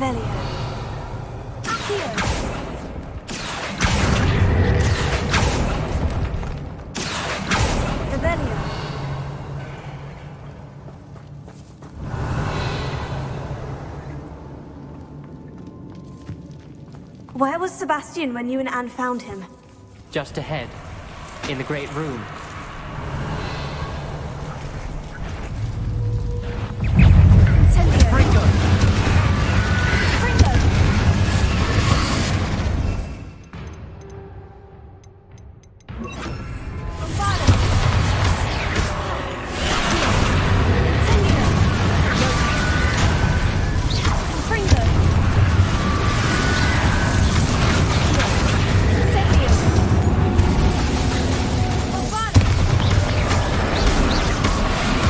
Revelio. Accio. Revelio. Where was Sebastian when you and Anne found him? Just ahead, in the Great Room. Incendio. Fringo! Fringo. Bombardo. Incendio. Fringo. Incendio. Bombardo.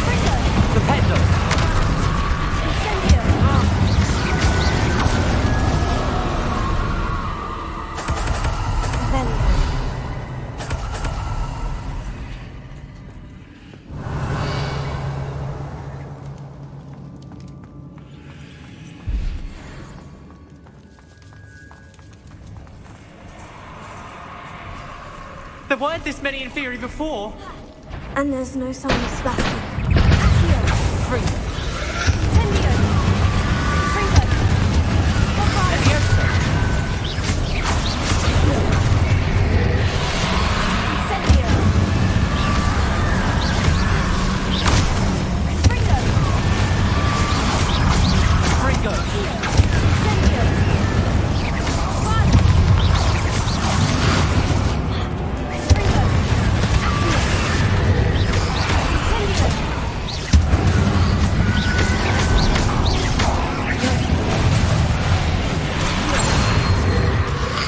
Fringo. Rependo! Incendio. Revelio. There weren't this many in theory before! And there's no sign of Sebastian. Accio. Fringo! Incendio. Fringo. Bombardo. Leviosa! Incendio. Fringo. Fringo! Incendio. Bombardo. Fringo. Incendio.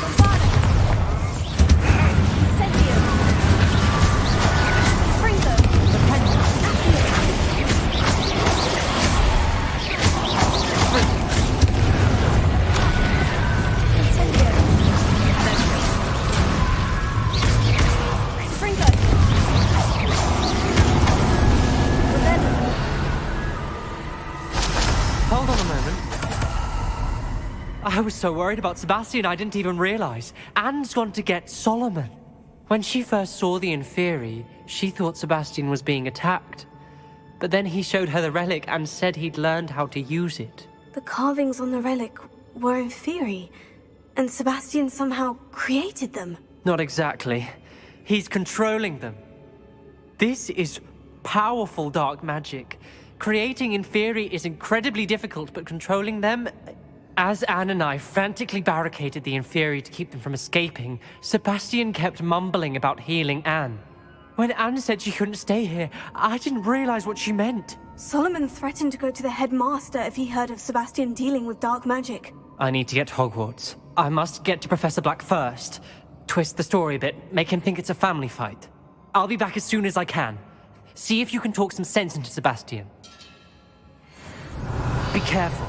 Bombardo. Incendio. Fringo. Incendio. Fringo. Revelio. Hold on a moment. I was so worried about Sebastian I didn't even realize. Anne's gone to get Solomon. When she first saw the Inferi, she thought Sebastian was being attacked. But then he showed her the relic and said he'd learned how to use it. The carvings on the relic were in theory, and Sebastian somehow created them. Not exactly. He's controlling them. This is powerful dark magic. Creating Inferi is incredibly difficult, but controlling them... As Anne and I frantically barricaded the Inferi to keep them from escaping, Sebastian kept mumbling about healing Anne. When Anne said she couldn't stay here, I didn't realize what she meant. Solomon threatened to go to the headmaster if he heard of Sebastian dealing with dark magic. I need to get to Hogwarts. I must get to Professor Black first. Twist the story a bit, make him think it's a family fight. I'll be back as soon as I can. See if you can talk some sense into Sebastian. Be careful.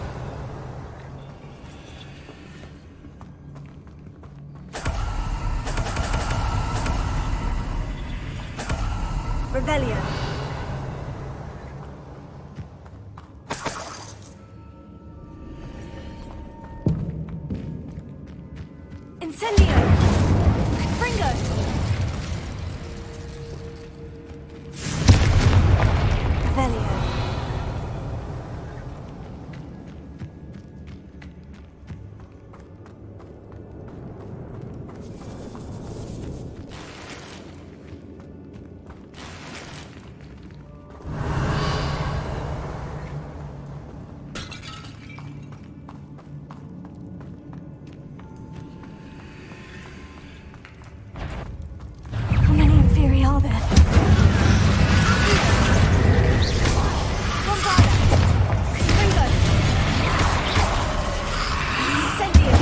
Revelio. Incendio. Fringo. Revelio. How many Inferi are there? Bombardo. Fringo. Incendio.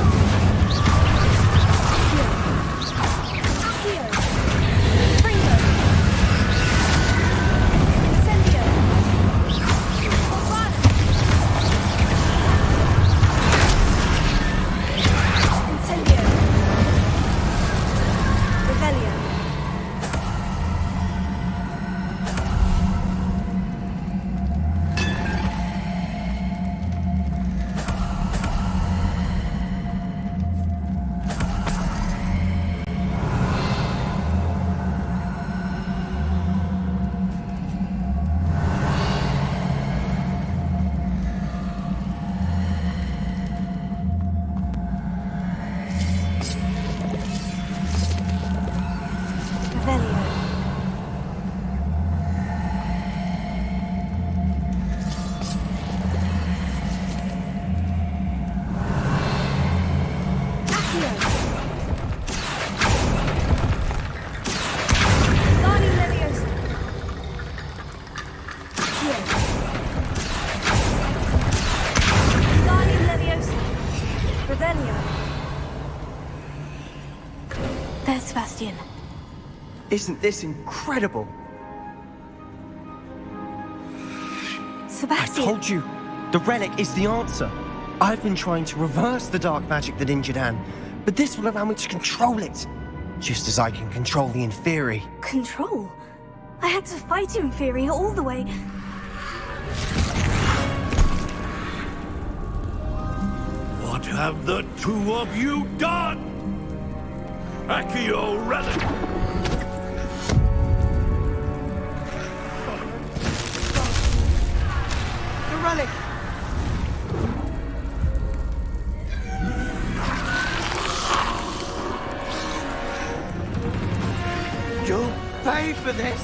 Accio. Fringo. Incendio. Bombardo. Incendio. Revelio. there, Sebastian. Isn't this incredible? I Sebastian. told you, the relic is the answer. I've been trying to reverse the dark magic that injured Anne, but this will allow me to control it. Just as I can control the Inferi. Control? I had to fight Inferi all the way. What have the two of you done? Accio relic! The relic! You'll pay for this!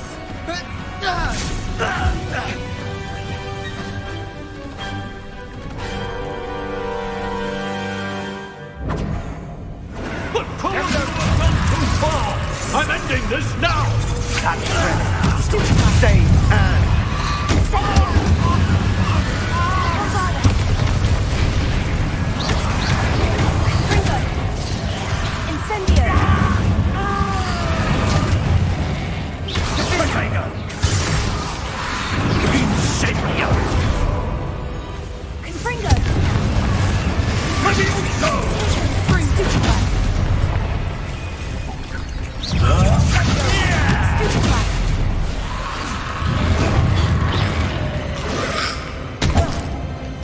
But Cole has gone too far! I'm ending this now! That's relic! Save Anne! Potato! Incendio! Confringo! Levioso!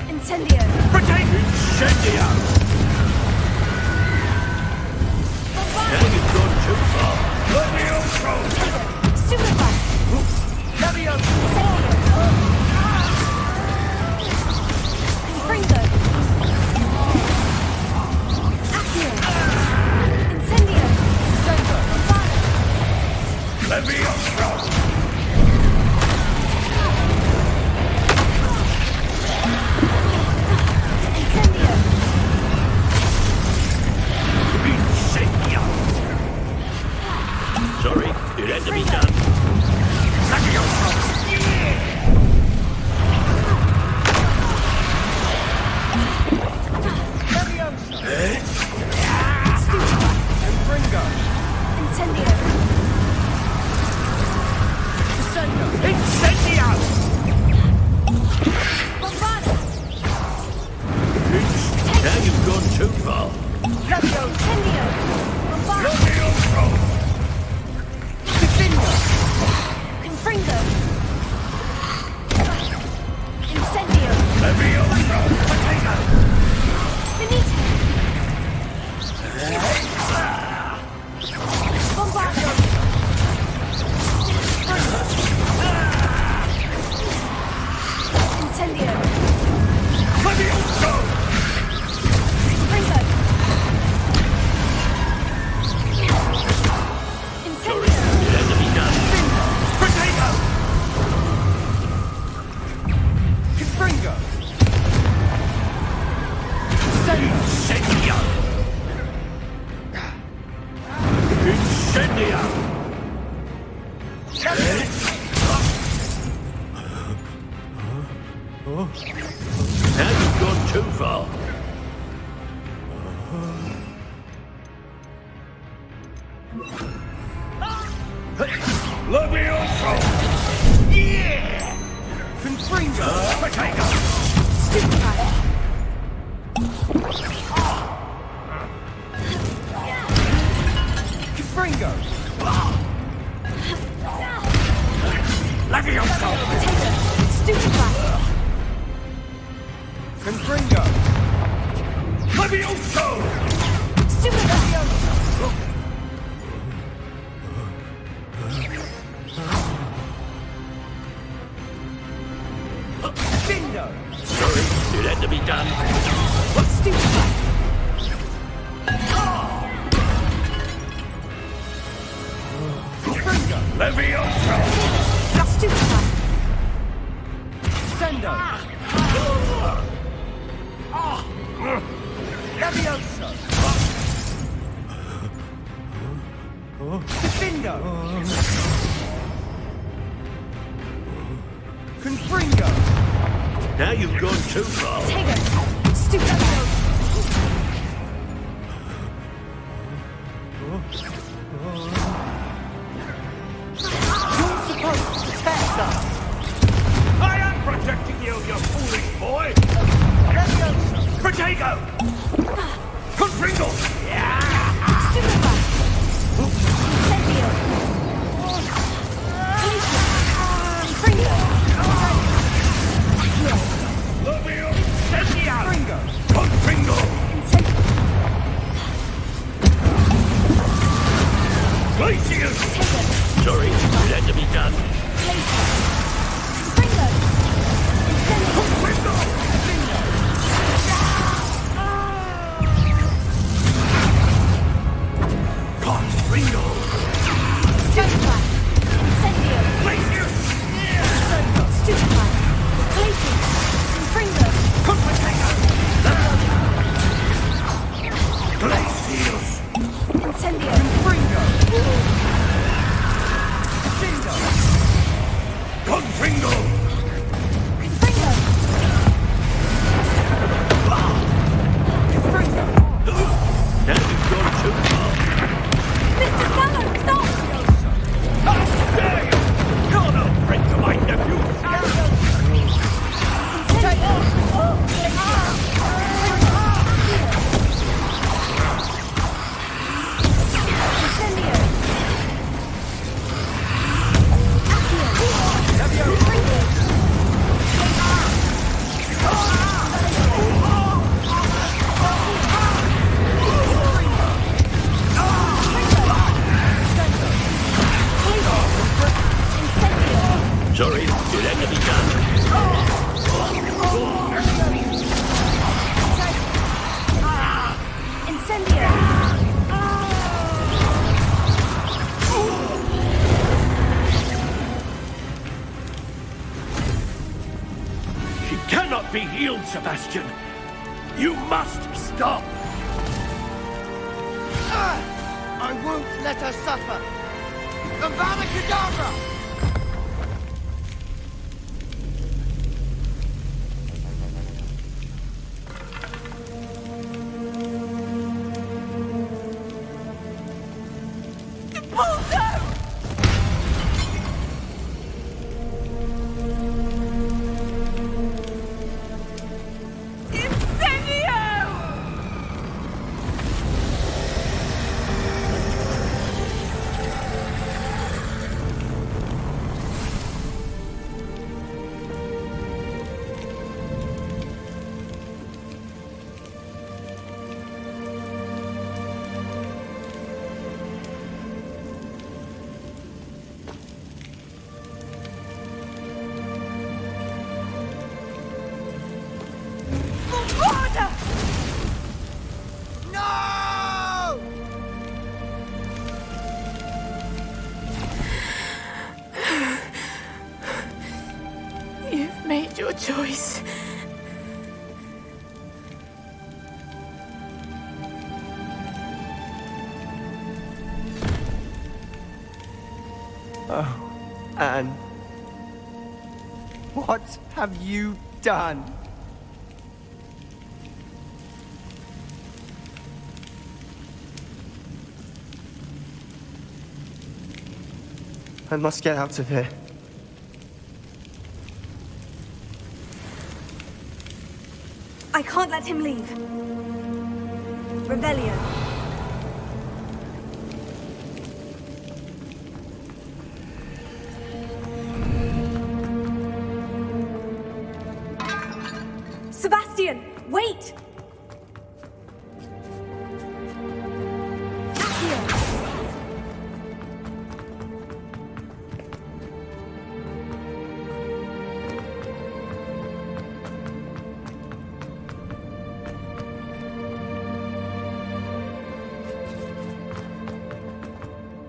Incendio! Potato! Incendio! Now you've gone too far! Levioso! Stupefy! Levioso! Confringo! Accio! Incendio! Levioso! Incendio! Incendio! Sorry, it had to be done. Levioso! Confringo! Incendio! Incendio! Bombarda! Now you've gone too far. Incendio! Bombarda! Levioso! Confringo! Incendio! Levioso! Potato! Finito! Bombardo! Incendio! Levioso! Confringo! Sorry, Incendio! it had to be done. Potato! Confringo! Incendio! Incendio! Now you've gone too far. Levioso! Yeah! Confringo! Potato! Stupefy! Confringo! Levioso! Potato! Stupefy! Confringo! Levioso! Stupefy! Bindo! Sorry, it had to be done. Stupefy! Confringo! Levioso! Stupefy! Sendo! Levioso! Bindo! Confringo! Now you've gone too far. Potato! Stupefy! You're supposed to protect us! I am protecting you, you foolish boy! Protego! Confringo! Stupefy! Incendio! Confringo! Lobio! Incendio! Confringo! Glacius! Sorry, it had to be done. Confringo! Stupefy! Incendio! Glacius! Stupefy! Glacius! Confringo! Glacius! Incendio! Confringo! Confringo! Now you've gone too far. Mr. Fellow, stop! How dare you! You're no friend to my nephew! Sorry, it had to be done. Incendio! She cannot be healed, Sebastian. You must stop. I won't let her suffer! Avada Kedavra! No! You've made your choice. Oh, Anne. What have you done? I must get out of here. I can't let him leave. Revelio. Sebastian, wait! Accio.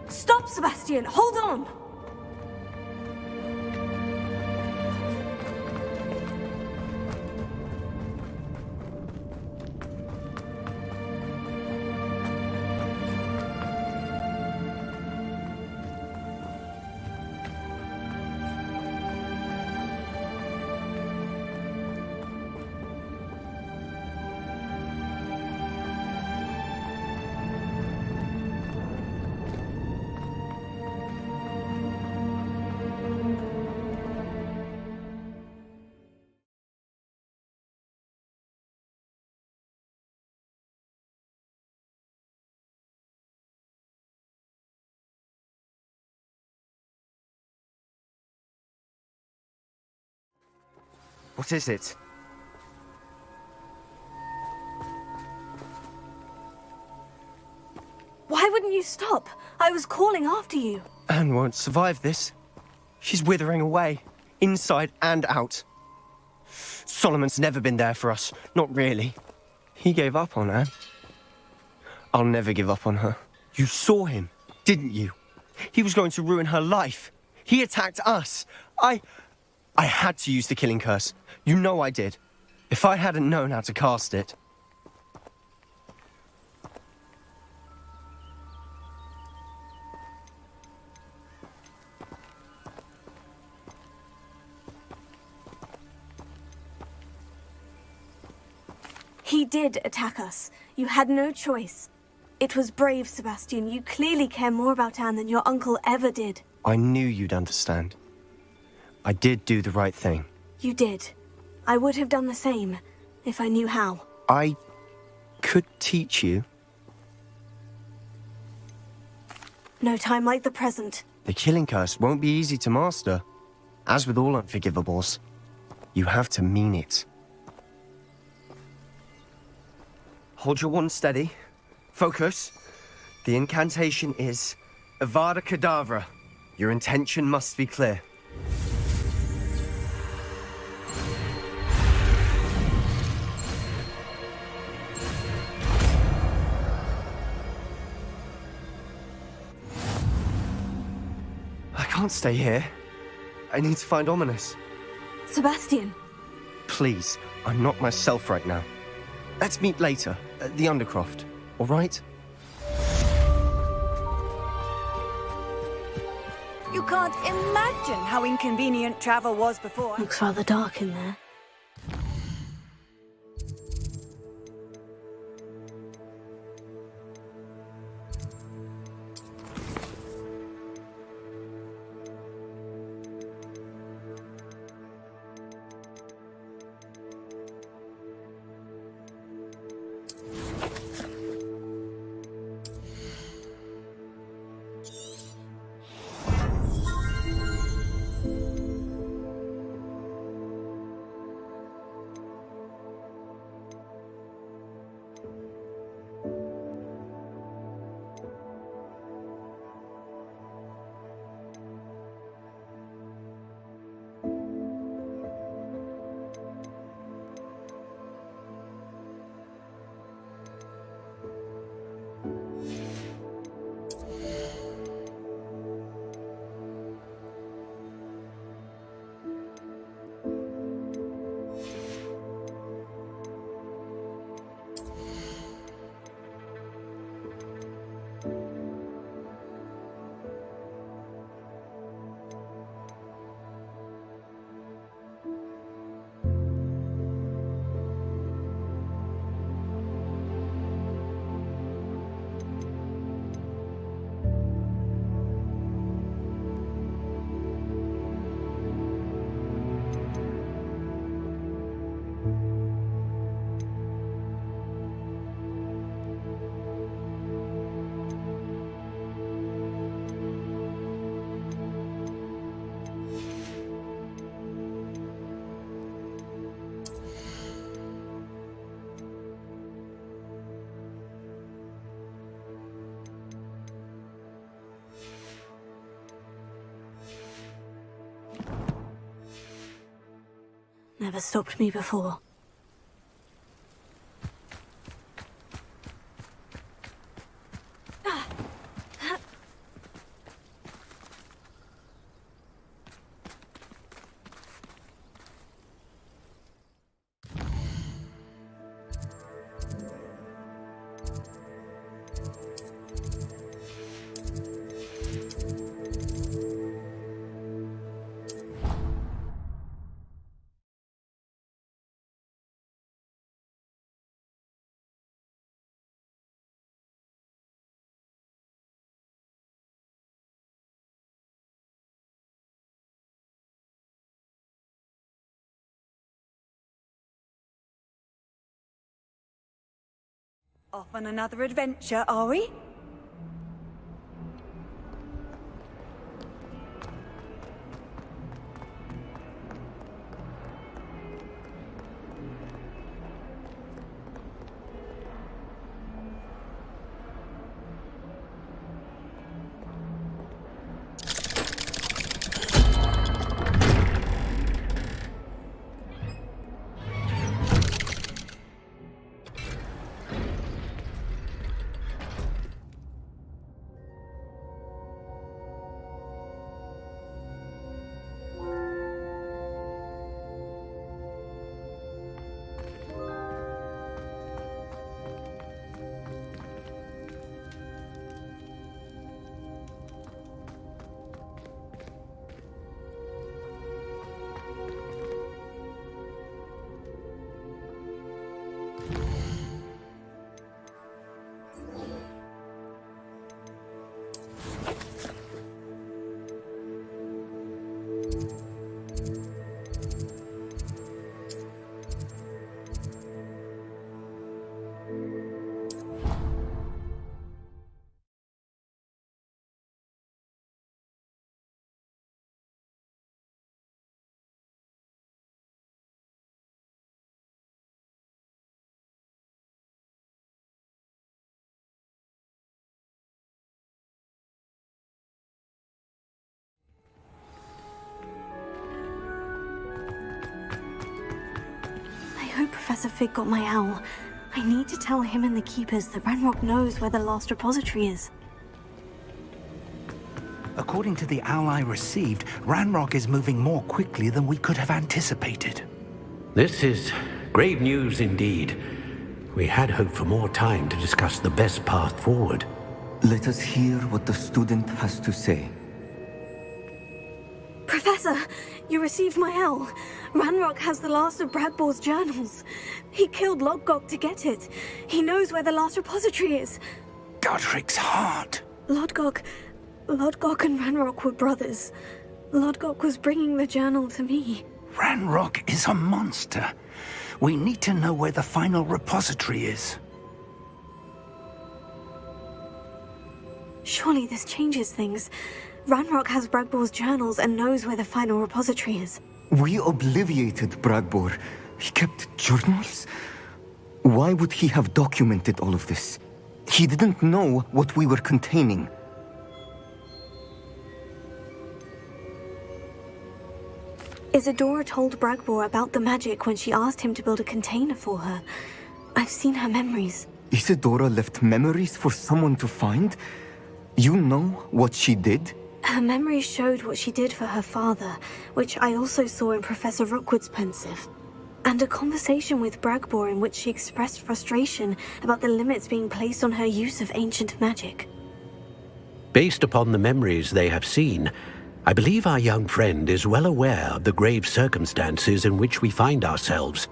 Stop, Sebastian! Hold on! What is it? Why wouldn't you stop? I was calling after you. Anne won't survive this. She's withering away, inside and out. Solomon's never been there for us, not really. He gave up on Anne. I'll never give up on her. You saw him, didn't you? He was going to ruin her life. He attacked us. I had to use the killing curse. You know I did. If I hadn't known how to cast it... He did attack us. You had no choice. It was brave, Sebastian. You clearly care more about Anne than your uncle ever did. I knew you'd understand. I did do the right thing. You did. I would have done the same, if I knew how. I could teach you. No time like the present. The killing curse won't be easy to master. As with all unforgivables, you have to mean it. Hold your wand steady. Focus. The incantation is Avada Kedavra. Your intention must be clear. I can't stay here. I need to find Ominous. Sebastian. Please, I'm not myself right now. Let's meet later, at the Undercroft, all right? You can't imagine how inconvenient travel was before. Looks rather dark in there. Never stopped me before. Off on another adventure, are we? Professor Fig got my owl. I need to tell him and the Keepers that Ranrock knows where the last repository is. According to the owl I received, Ranrock is moving more quickly than we could have anticipated. This is grave news indeed. We had hoped for more time to discuss the best path forward. Let us hear what the student has to say. Professor, you received my owl. Ranrock has the last of Bragbor's journals. He killed Lodgok to get it. He knows where the last repository is. Godric's heart. Lodgok and Ranrock were brothers. Lodgok was bringing the journal to me. Ranrock is a monster. We need to know where the final repository is. Surely this changes things. Ranrock has Bragbor's journals and knows where the final repository is. We obliviated Bragbor. He kept journals? Why would he have documented all of this? He didn't know what we were containing. Isadora told Bragbor about the magic when she asked him to build a container for her. I've seen her memories. Isadora left memories for someone to find? You know what she did? Her memories showed what she did for her father, which I also saw in Professor Rookwood's pensive. And a conversation with Bragbor in which she expressed frustration about the limits being placed on her use of ancient magic. Based upon the memories they have seen, I believe our young friend is well aware of the grave circumstances in which we find ourselves.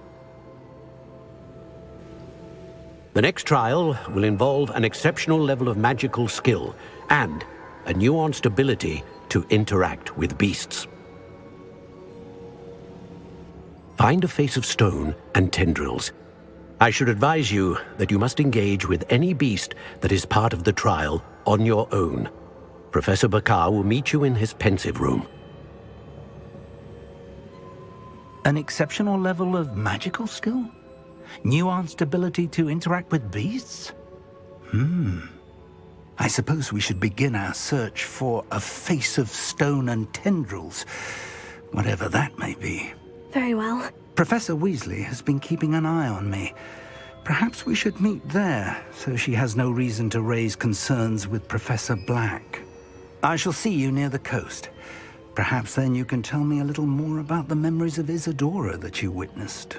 The next trial will involve an exceptional level of magical skill and a nuanced ability to interact with beasts. Find a face of stone and tendrils. I should advise you that you must engage with any beast that is part of the trial on your own. Professor Bakar will meet you in his pensive room. An exceptional level of magical skill? Nuanced ability to interact with beasts? I suppose we should begin our search for a face of stone and tendrils, whatever that may be. Very well. Professor Weasley has been keeping an eye on me. Perhaps we should meet there, so she has no reason to raise concerns with Professor Black. I shall see you near the coast. Perhaps then you can tell me a little more about the memories of Isadora that you witnessed.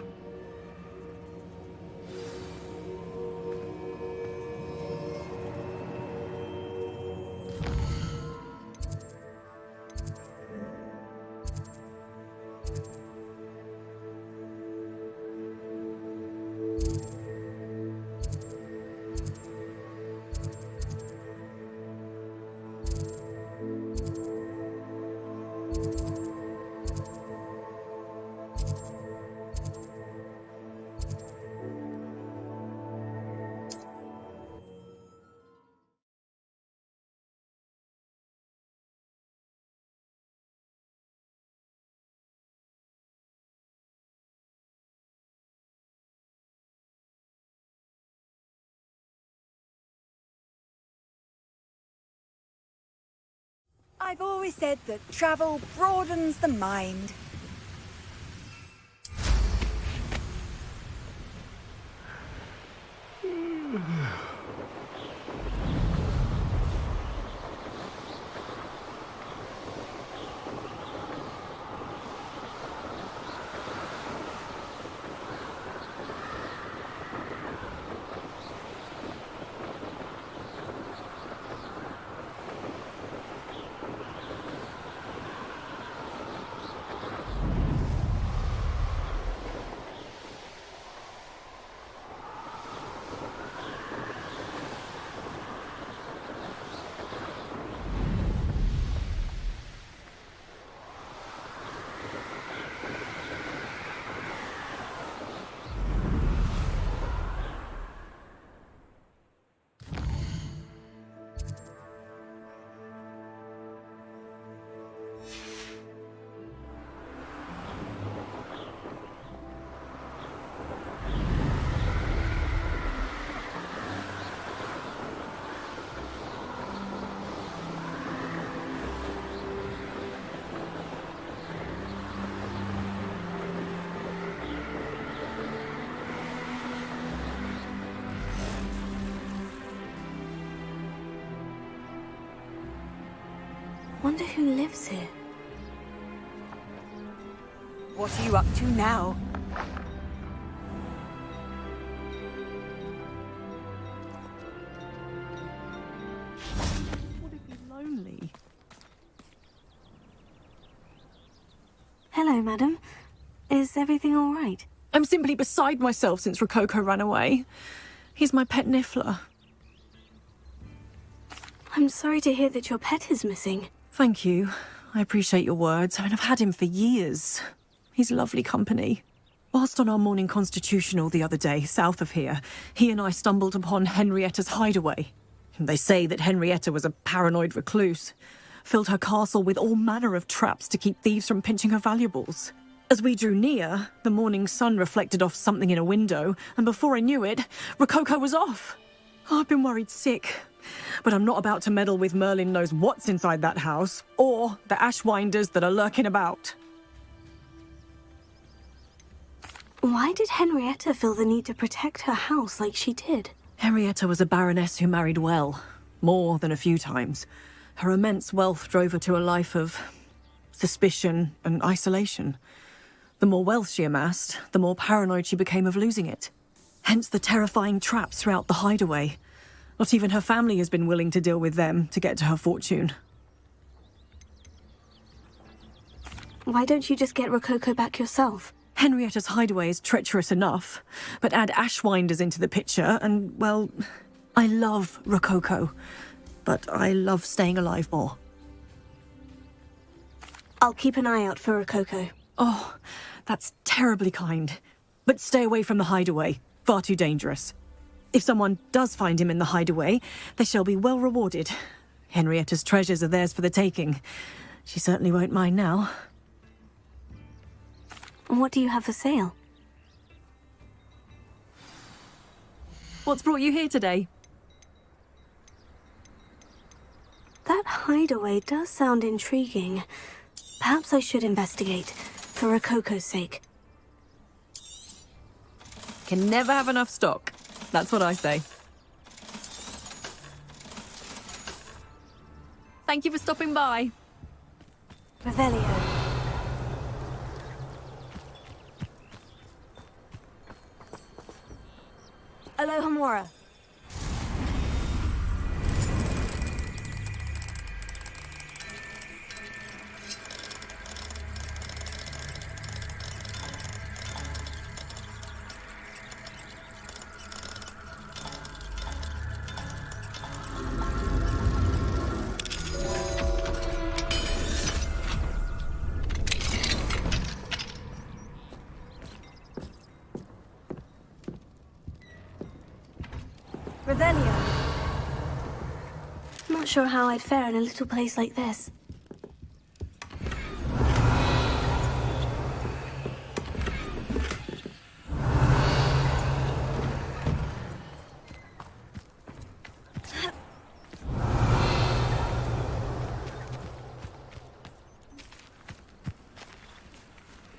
I've always said that travel broadens the mind. Wonder who lives here. What are you up to now? Would it be lonely? Hello, madam. Is everything all right? I'm simply beside myself since Rococo ran away. He's my pet Niffler. I'm sorry to hear that your pet is missing. Thank you. I appreciate your words. I mean, I've had him for years. He's lovely company. Whilst on our morning constitutional the other day, south of here, he and I stumbled upon Henrietta's hideaway. They say that Henrietta was a paranoid recluse, filled her castle with all manner of traps to keep thieves from pinching her valuables. As we drew near, the morning sun reflected off something in a window, and before I knew it, Rococo was off. Oh, I've been worried sick. But I'm not about to meddle with Merlin knows what's inside that house, or the Ashwinders that are lurking about. Why did Henrietta feel the need to protect her house like she did? Henrietta was a baroness who married well, more than a few times. Her immense wealth drove her to a life of suspicion and isolation. The more wealth she amassed, the more paranoid she became of losing it. Hence the terrifying traps throughout the hideaway. Not even her family has been willing to deal with them to get to her fortune. Why don't you just get Rococo back yourself? Henrietta's hideaway is treacherous enough, but add Ashwinders into the picture and, well, I love Rococo, but I love staying alive more. I'll keep an eye out for Rococo. Oh, that's terribly kind. But stay away from the hideaway. Far too dangerous. If someone does find him in the hideaway, they shall be well rewarded. Henrietta's treasures are theirs for the taking. She certainly won't mind now. What do you have for sale? What's brought you here today? That hideaway does sound intriguing. Perhaps I should investigate, for Rococo's sake. Can never have enough stock. That's what I say. Thank you for stopping by. Revelio. Alohomora. Revelio. Not sure how I'd fare in a little place like this.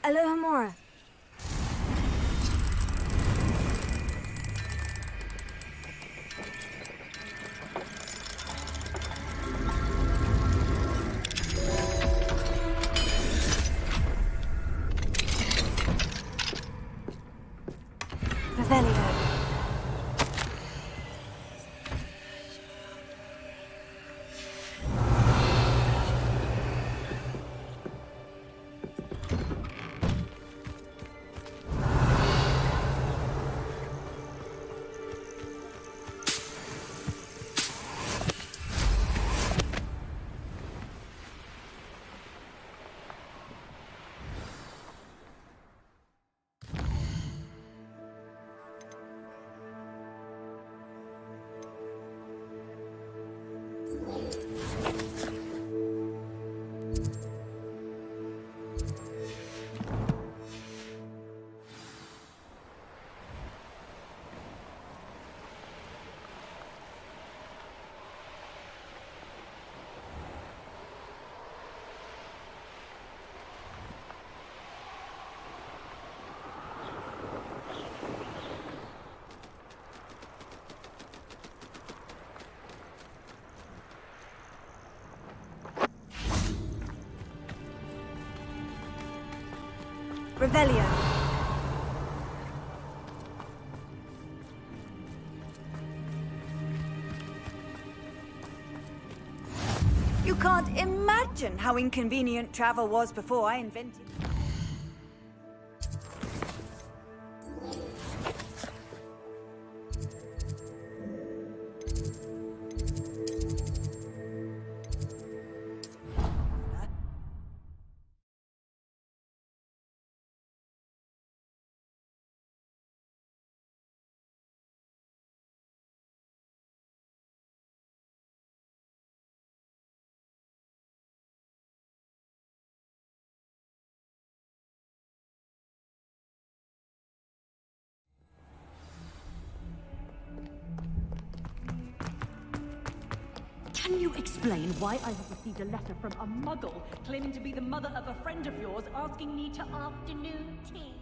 Alohomora. Revelio. Revelio. You can't imagine how inconvenient travel was before I invented it. Can you explain why I have received a letter from a muggle claiming to be the mother of a friend of yours asking me to afternoon tea?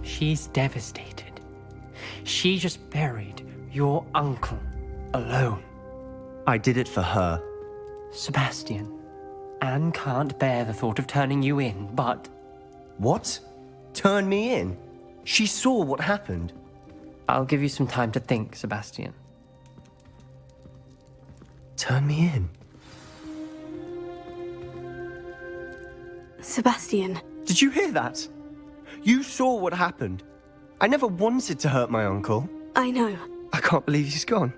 She's devastated. She just buried your uncle alone. I did it for her. Sebastian, Anne can't bear the thought of turning you in, but... What? Turn me in? She saw what happened. I'll give you some time to think, Sebastian. Turn me in? Sebastian. Did you hear that? You saw what happened. I never wanted to hurt my uncle. I know. I can't believe he's gone.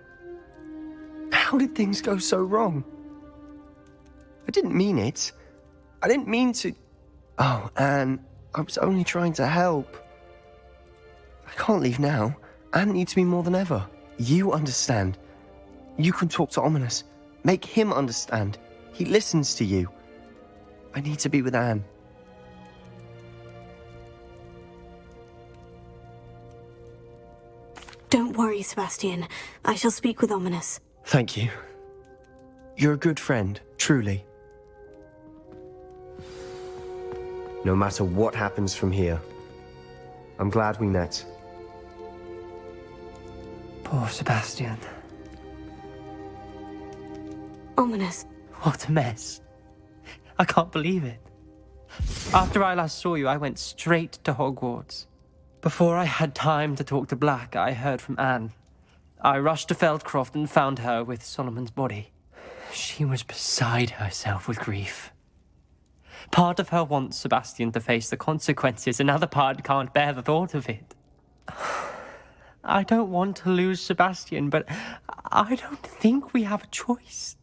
How did things go so wrong? I didn't mean it. I didn't mean to... Oh, Anne, I was only trying to help. I can't leave now. Anne needs me more than ever. You understand. You can talk to Ominous. Make him understand. He listens to you. I need to be with Anne. Don't worry, Sebastian. I shall speak with Ominous. Thank you. You're a good friend, truly. No matter what happens from here, I'm glad we met. Poor Sebastian. Ominous. What a mess. I can't believe it. After I last saw you, I went straight to Hogwarts. Before I had time to talk to Black, I heard from Anne. I rushed to Feldcroft and found her with Solomon's body. She was beside herself with grief. Part of her wants Sebastian to face the consequences, another part can't bear the thought of it. I don't want to lose Sebastian, but I don't think we have a choice.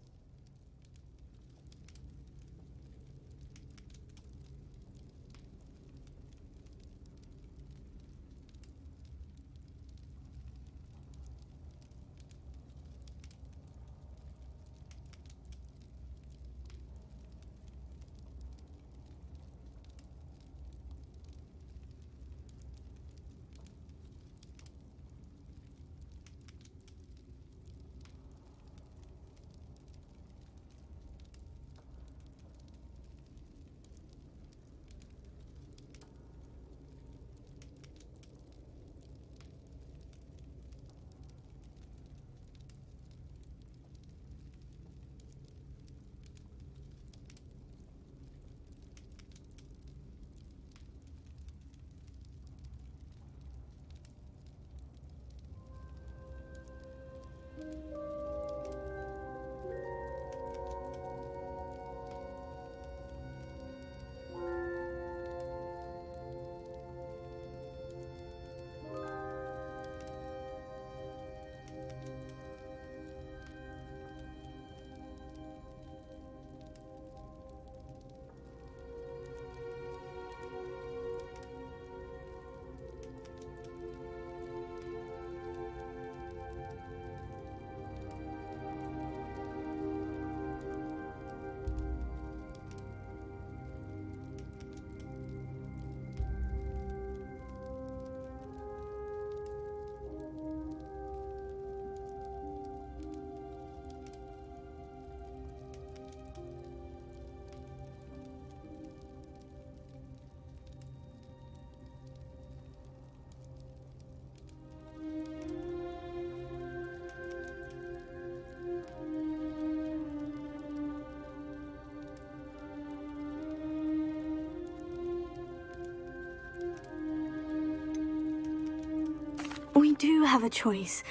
do have a choice.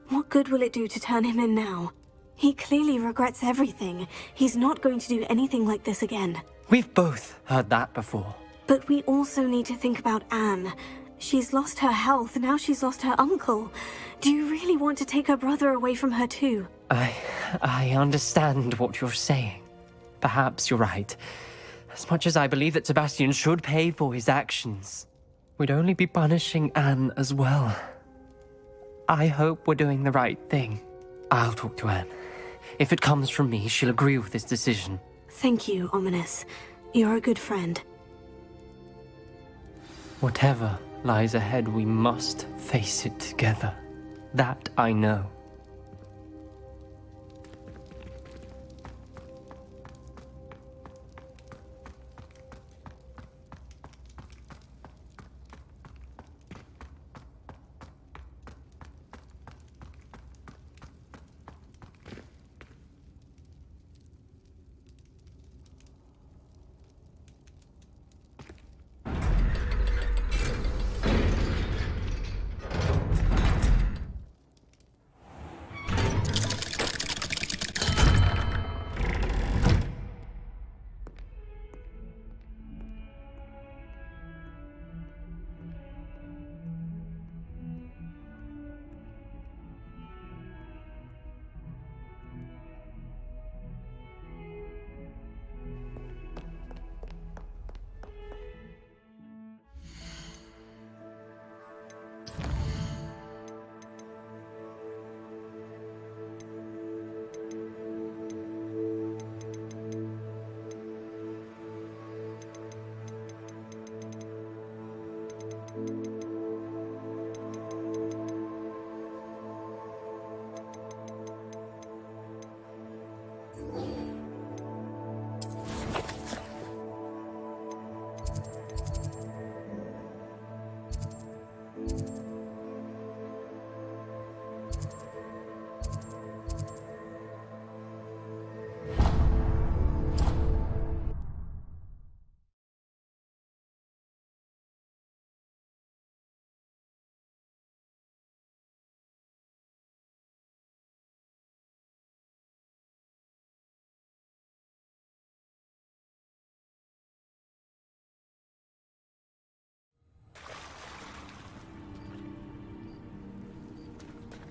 What good will it do to turn him in now? He clearly regrets everything. He's not going to do anything like this again. We've both heard that before. But we also need to think about Anne. She's lost her health, now she's lost her uncle. Do you really want to take her brother away from her too? I understand what you're saying. Perhaps you're right. As much as I believe that Sebastian should pay for his actions, we'd only be punishing Anne as well. I hope we're doing the right thing. I'll talk to Anne. If it comes from me, she'll agree with this decision. Thank you, Ominous. You're a good friend. Whatever lies ahead, we must face it together. That I know.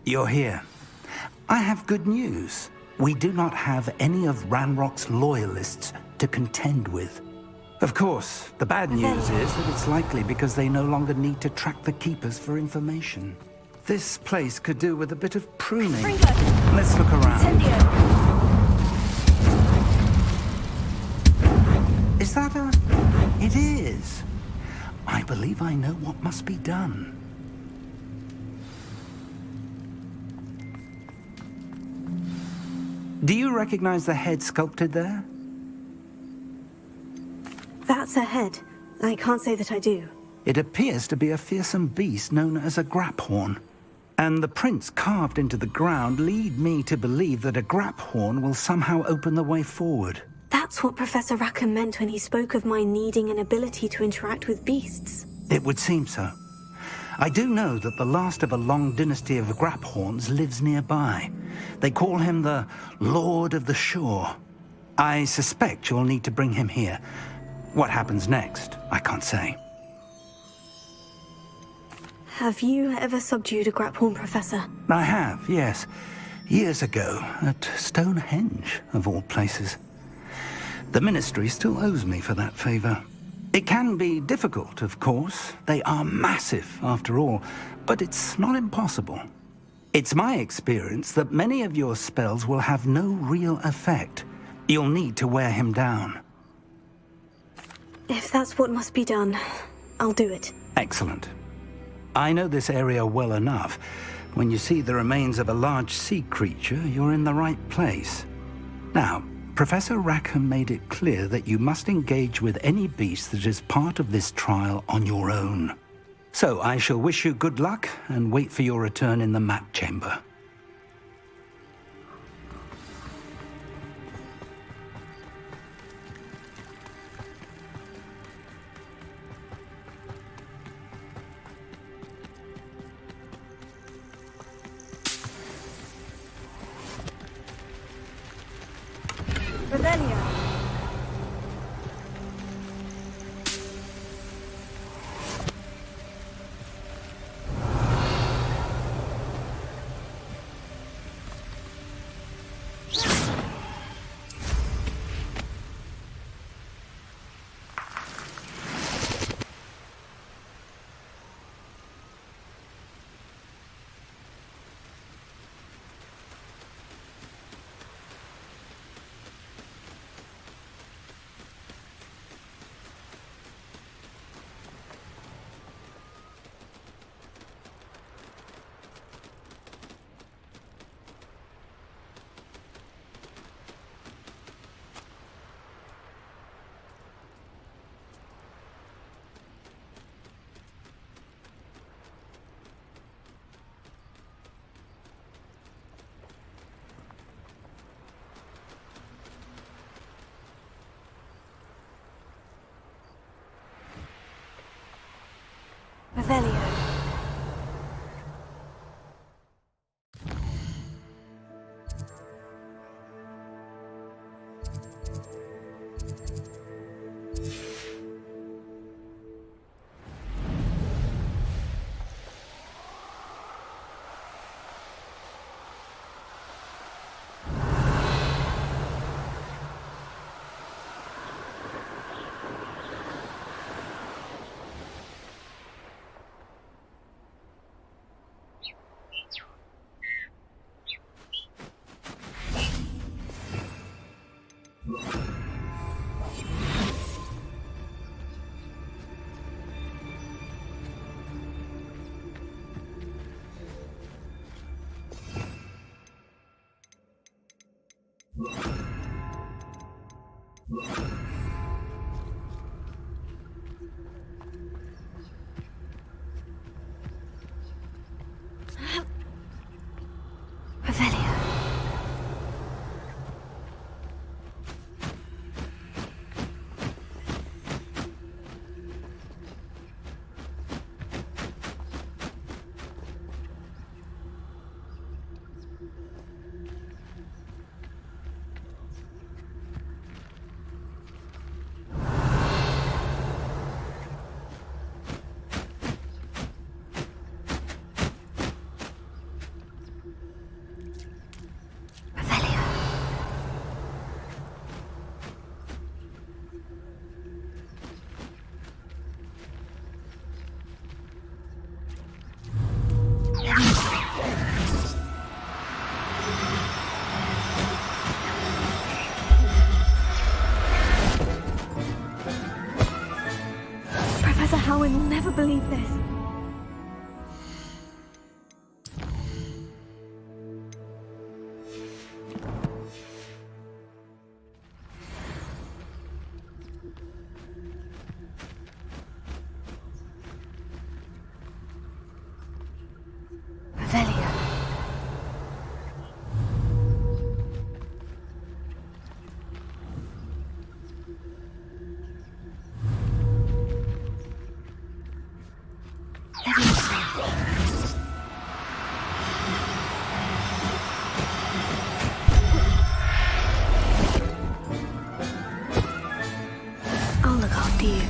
You're here. I have good news. We do not have any of Ranrock's loyalists to contend with. Of course, the bad news is that it's likely because they no longer need to track the Keepers for information. This place could do with a bit of pruning. Let's look around. Is that a... It is. I believe I know what must be done. Do you recognize the head sculpted there? That's a head. I can't say that I do. It appears to be a fearsome beast known as a graphorn. And the prints carved into the ground lead me to believe that a graphorn will somehow open the way forward. That's what Professor Rackham meant when he spoke of my needing an ability to interact with beasts. It would seem so. I do know that the last of a long dynasty of graphorns lives nearby. They call him the Lord of the Shore. I suspect you'll need to bring him here. What happens next, I can't say. Have you ever subdued a graphorn, Professor? I have, yes. Years ago, at Stonehenge, of all places. The Ministry still owes me for that favor. It can be difficult, of course. They are massive, after all, but it's not impossible. It's my experience that many of your spells will have no real effect. You'll need to wear him down. If that's what must be done, I'll do it. Excellent. I know this area well enough. When you see the remains of a large sea creature, you're in the right place. Now, Professor Rackham made it clear that you must engage with any beast that is part of this trial on your own. So I shall wish you good luck and wait for your return in the map chamber. Revelio. Revelio. Professor Howin will never believe this. Revelio. I'll look after you.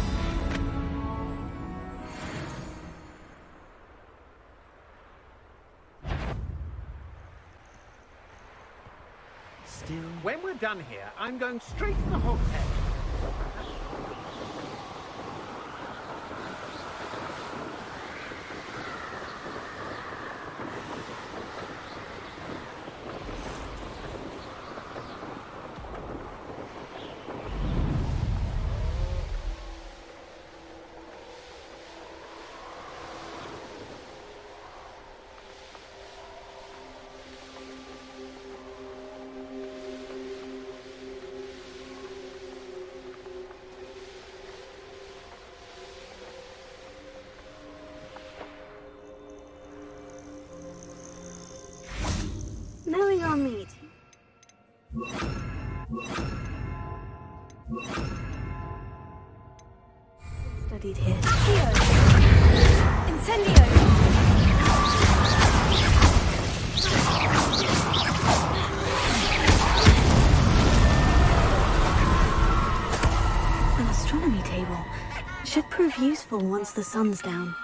When we're done here, I'm going straight to the hotel. Knowing our meeting. Studied here. Incendio! should prove useful once the sun's down.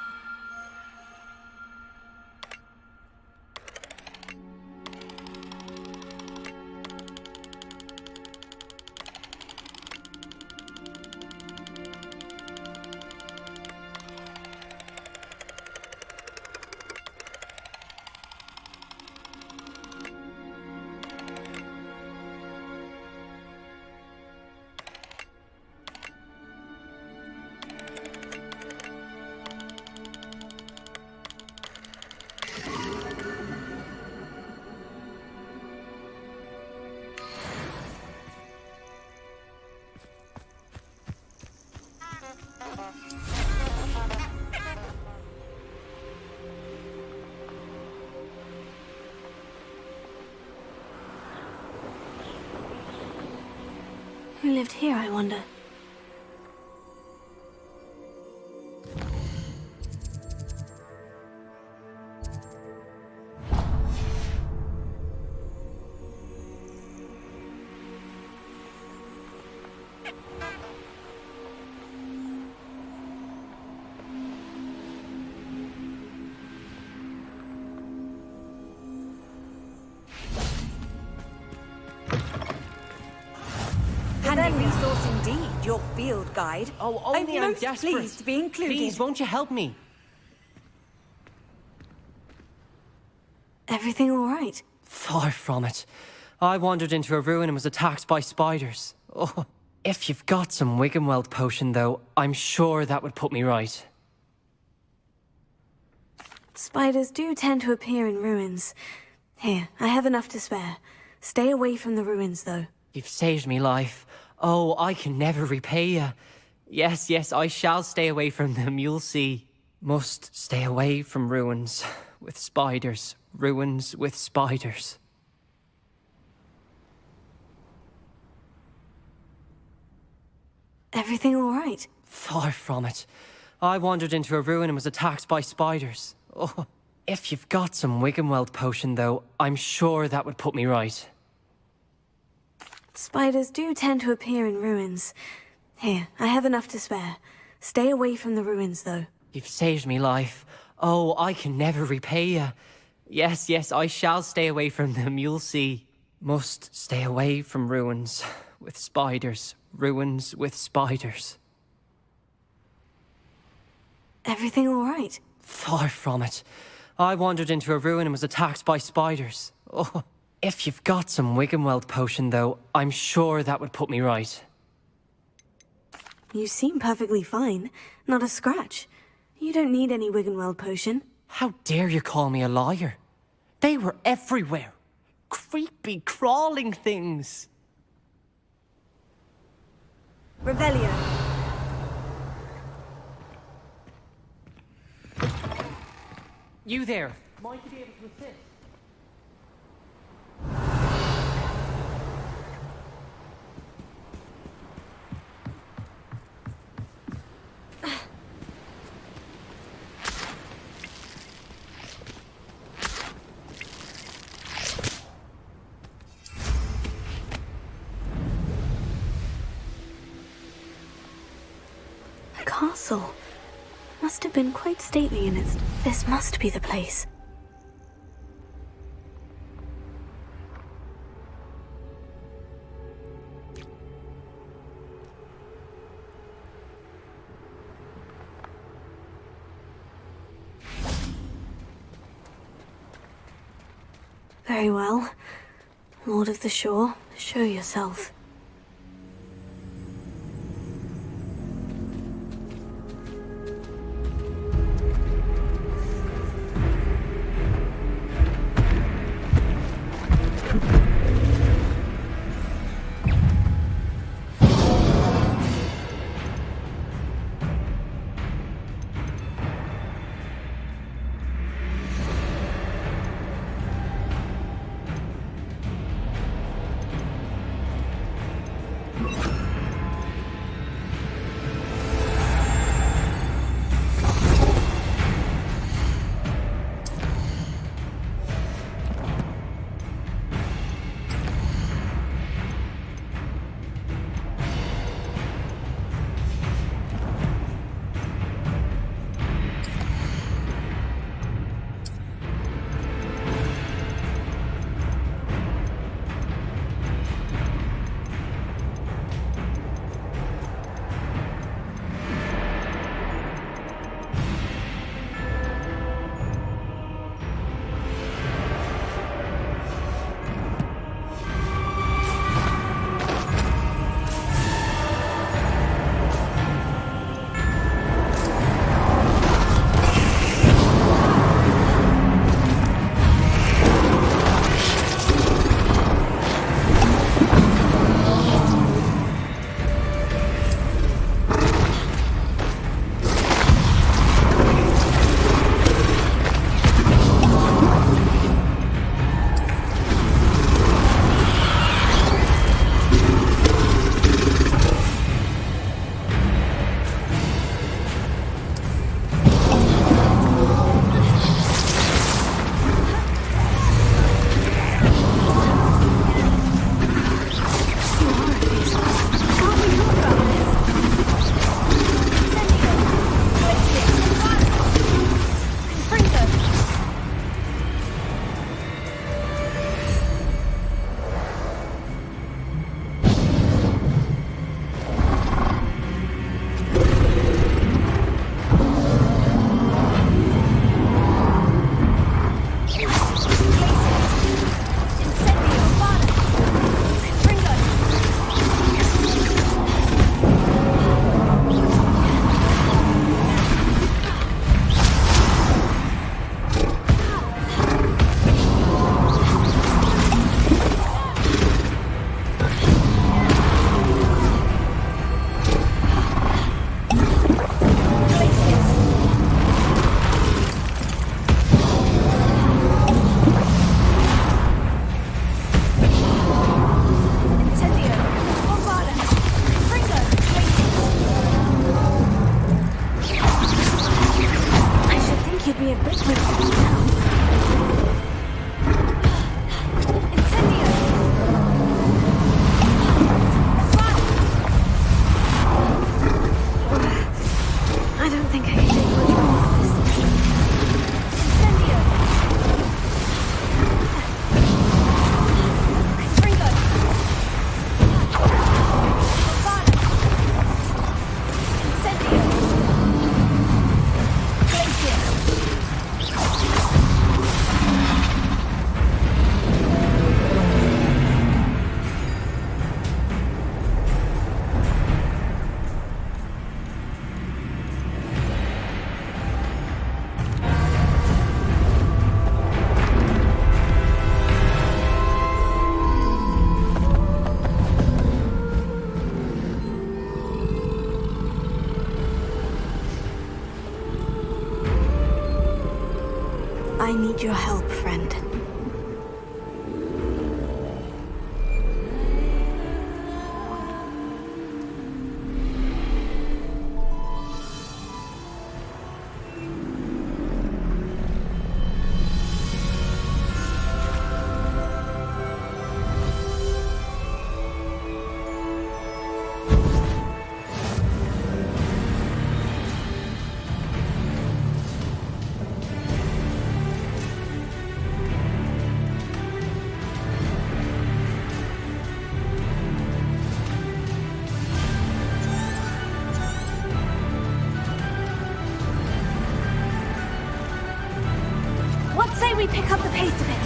Who lived here, I wonder? Handy resource indeed, your field guide. Oh, only I'm most desperate. pleased to be included. Please, won't you help me? Everything all right? Far from it. I wandered into a ruin and was attacked by spiders. Oh, if you've got some Wiggenweld potion, though, I'm sure that would put me right. Spiders do tend to appear in ruins. Here, I have enough to spare. Stay away from the ruins, though. You've saved me life. Oh, I can never repay you. Yes, yes, I shall stay away from them, you'll see. Must stay away from ruins with spiders. Ruins with spiders. Everything all right? Far from it. I wandered into a ruin and was attacked by spiders. Oh, if you've got some Wiggenweld potion, though, I'm sure that would put me right. Spiders do tend to appear in ruins. Here, I have enough to spare. Stay away from the ruins, though. You've saved me life. Oh, I can never repay you. Yes, yes, I shall stay away from them, you'll see. Must stay away from ruins with spiders. Ruins with spiders. Everything all right? Far from it. I wandered into a ruin and was attacked by spiders. Oh, if you've got some Wiggenweld potion, though, I'm sure that would put me right. You seem perfectly fine. Not a scratch. You don't need any Wiggenweld potion. How dare you call me a liar? They were everywhere. Creepy, crawling things. Revelio. You there. Might you be able to assist? A castle. Must have been quite stately in its... This must be the place. Very well. Lord of the Shore, show yourself. I need your help, friend. What say we pick up the pace a bit?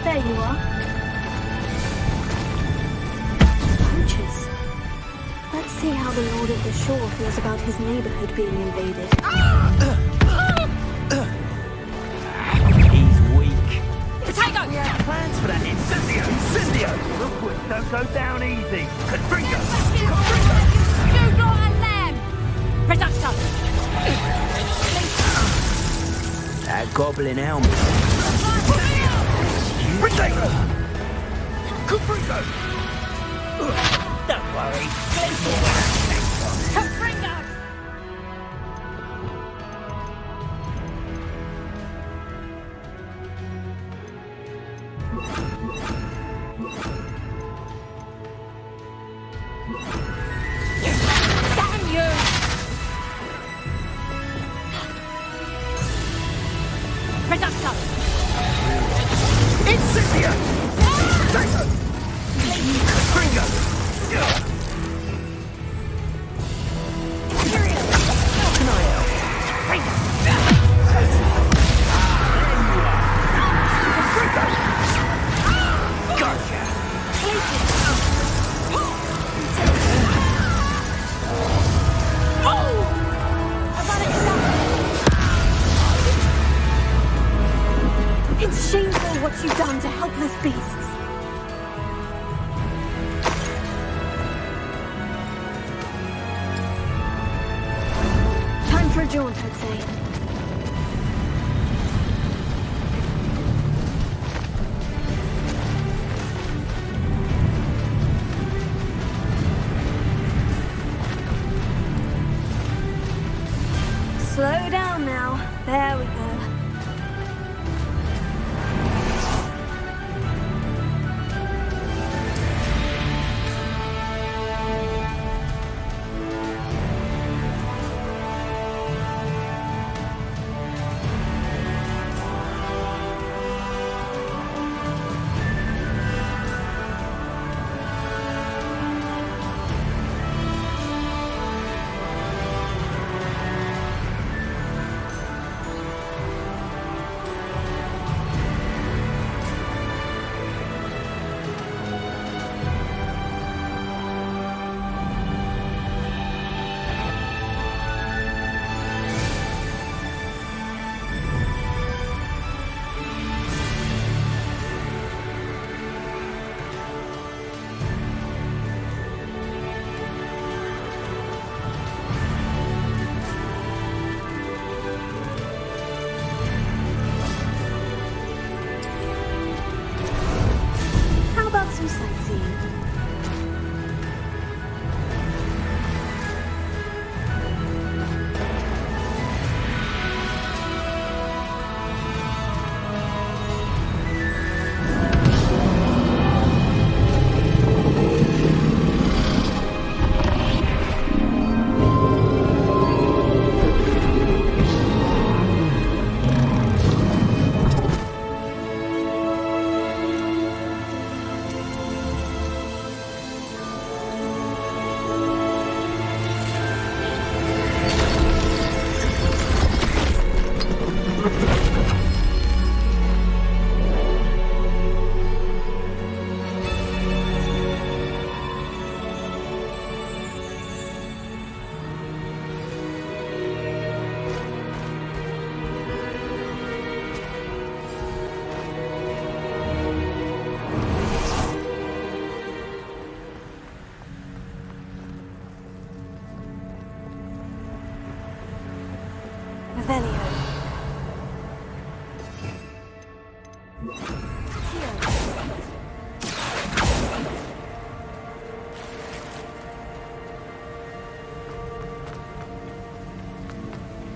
There you are. Poachers. Let's see how the Lord of the Shore feels about his neighborhood being invaded. He's weak. Potato! We had plans for that. Incendio! Incendio! Rookwood, don't go down easy. Confringo! Confringo! You got a lamb! Reducto! That goblin helmet. Potato! Confringo! Don't worry. Confringo! Damn you! Reducto! Incendio! Potato! Confringo! How can I help? Confringo! Gotcha! It's shameful what you've done to helpless beasts. Time for a jaunt, I'd say. Slow down now. There we go.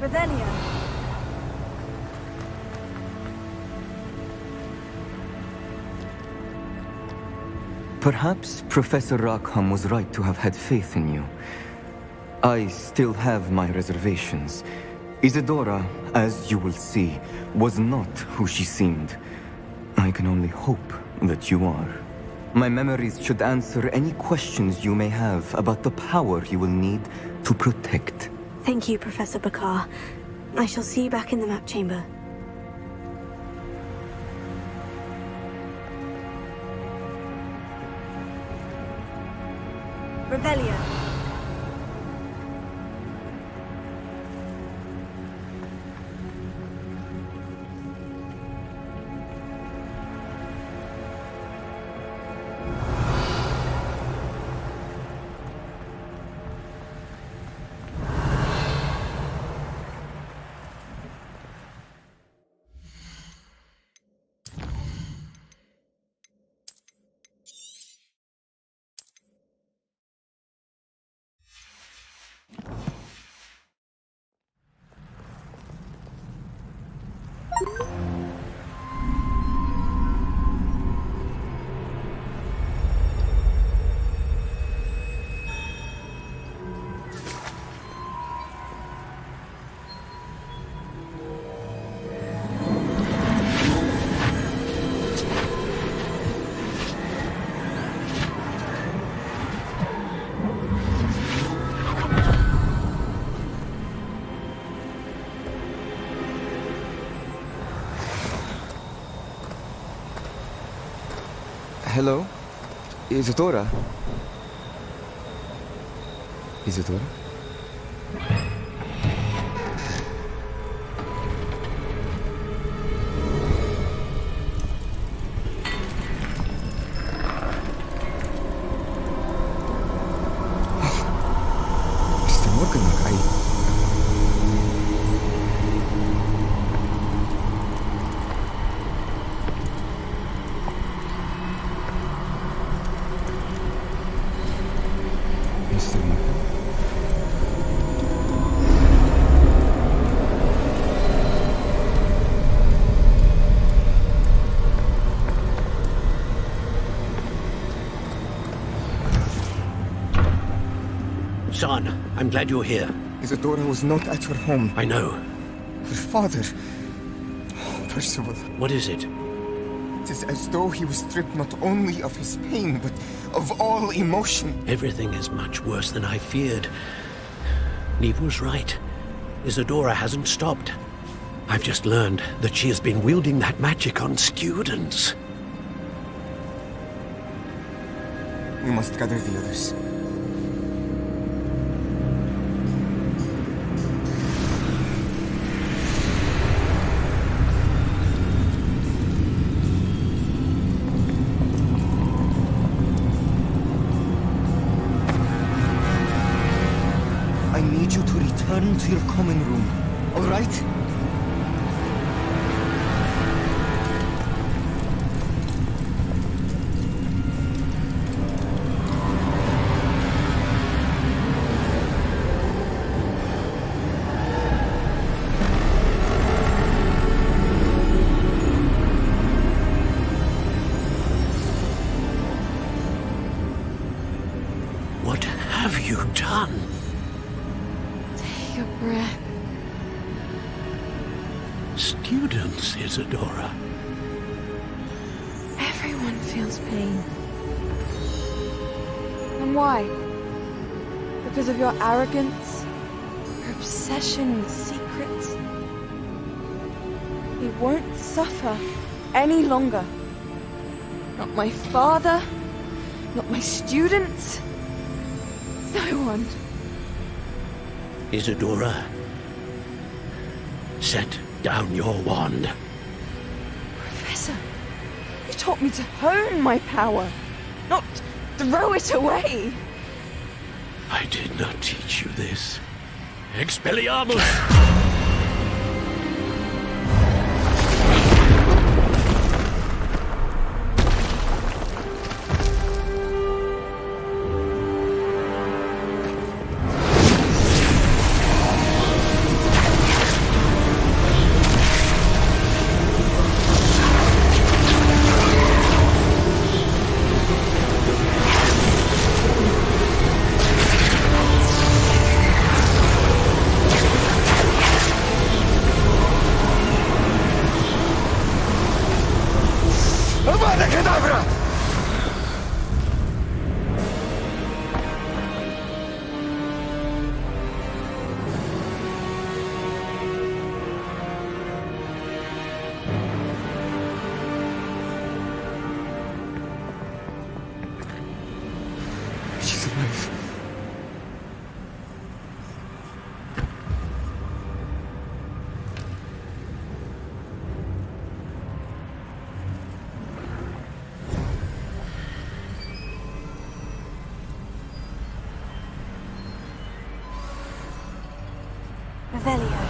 Revelio. Perhaps Professor Rackham was right to have had faith in you. I still have my reservations. Isadora, as you will see, was not who she seemed. I can only hope that you are. My memories should answer any questions you may have about the power you will need to protect. Thank you, Professor Bakar. I shall see you back in the map chamber. Revelio. Hello? Isadora? Isadora? Mr. Morgan, Son, I'm glad you're here. Isadora was not at her home. I know. Her father... Oh, Percival. What is it? It is as though he was stripped not only of his pain, but of all emotion. Everything is much worse than I feared. Neve was right. Isadora hasn't stopped. I've just learned that she has been wielding that magic on students. We must gather the others. I need you to return to your common room, all right? What have you done? Take a breath. Students, Isadora. Everyone feels pain. And why? Because of your arrogance? Your obsession with secrets? We won't suffer any longer. Not my father, not my students, no one. Isadora, set down your wand. Professor, you taught me to hone my power, not throw it away. I did not teach you this. Expelliarmus! Avada Kedavra! She's alive. Revelio.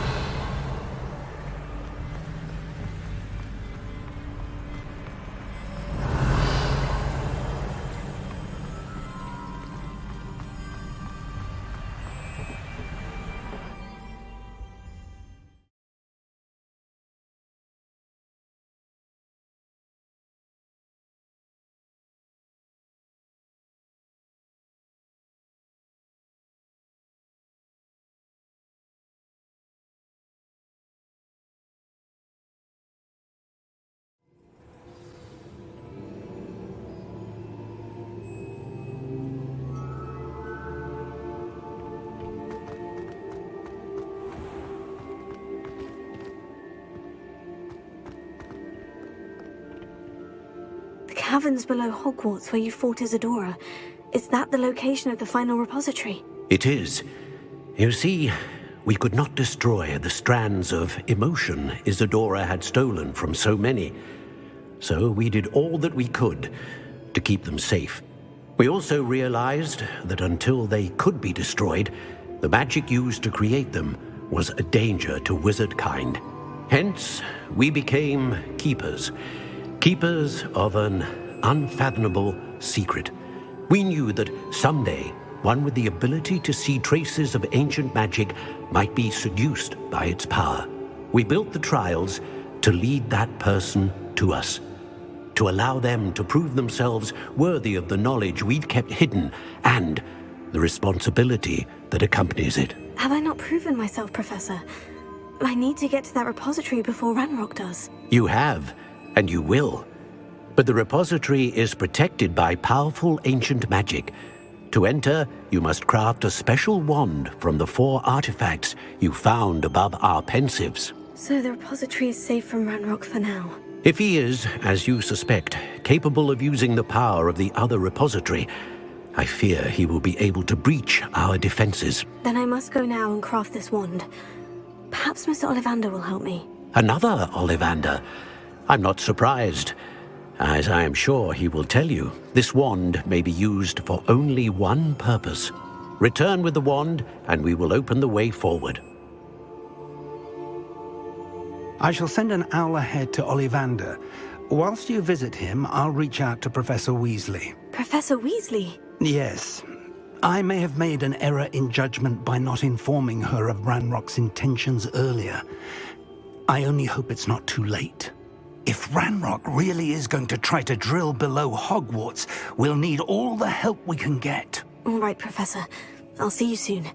Caverns below Hogwarts where you fought Isadora. Is that the location of the final repository? It is. You see, we could not destroy the strands of emotion Isadora had stolen from so many. So we did all that we could to keep them safe. We also realized that until they could be destroyed, the magic used to create them was a danger to wizard kind. Hence, we became keepers. Keepers of an unfathomable secret. We knew that someday, one with the ability to see traces of ancient magic might be seduced by its power. We built the trials to lead that person to us, to allow them to prove themselves worthy of the knowledge we'd kept hidden and the responsibility that accompanies it. Have I not proven myself, Professor? I need to get to that repository before Ranrock does. You have, and you will. But the repository is protected by powerful ancient magic. To enter, you must craft a special wand from the 4 artifacts you found above our pensives. So the repository is safe from Ranrock for now. If he is, as you suspect, capable of using the power of the other repository, I fear he will be able to breach our defenses. Then I must go now and craft this wand. Perhaps Mr. Ollivander will help me. Another Ollivander? I'm not surprised. As I am sure he will tell you, this wand may be used for only one purpose. Return with the wand, and we will open the way forward. I shall send an owl ahead to Ollivander. Whilst you visit him, I'll reach out to Professor Weasley. Professor Weasley? Yes. I may have made an error in judgment by not informing her of Ranrock's intentions earlier. I only hope it's not too late. If Ranrock really is going to try to drill below Hogwarts, we'll need all the help we can get. All right, Professor. I'll see you soon.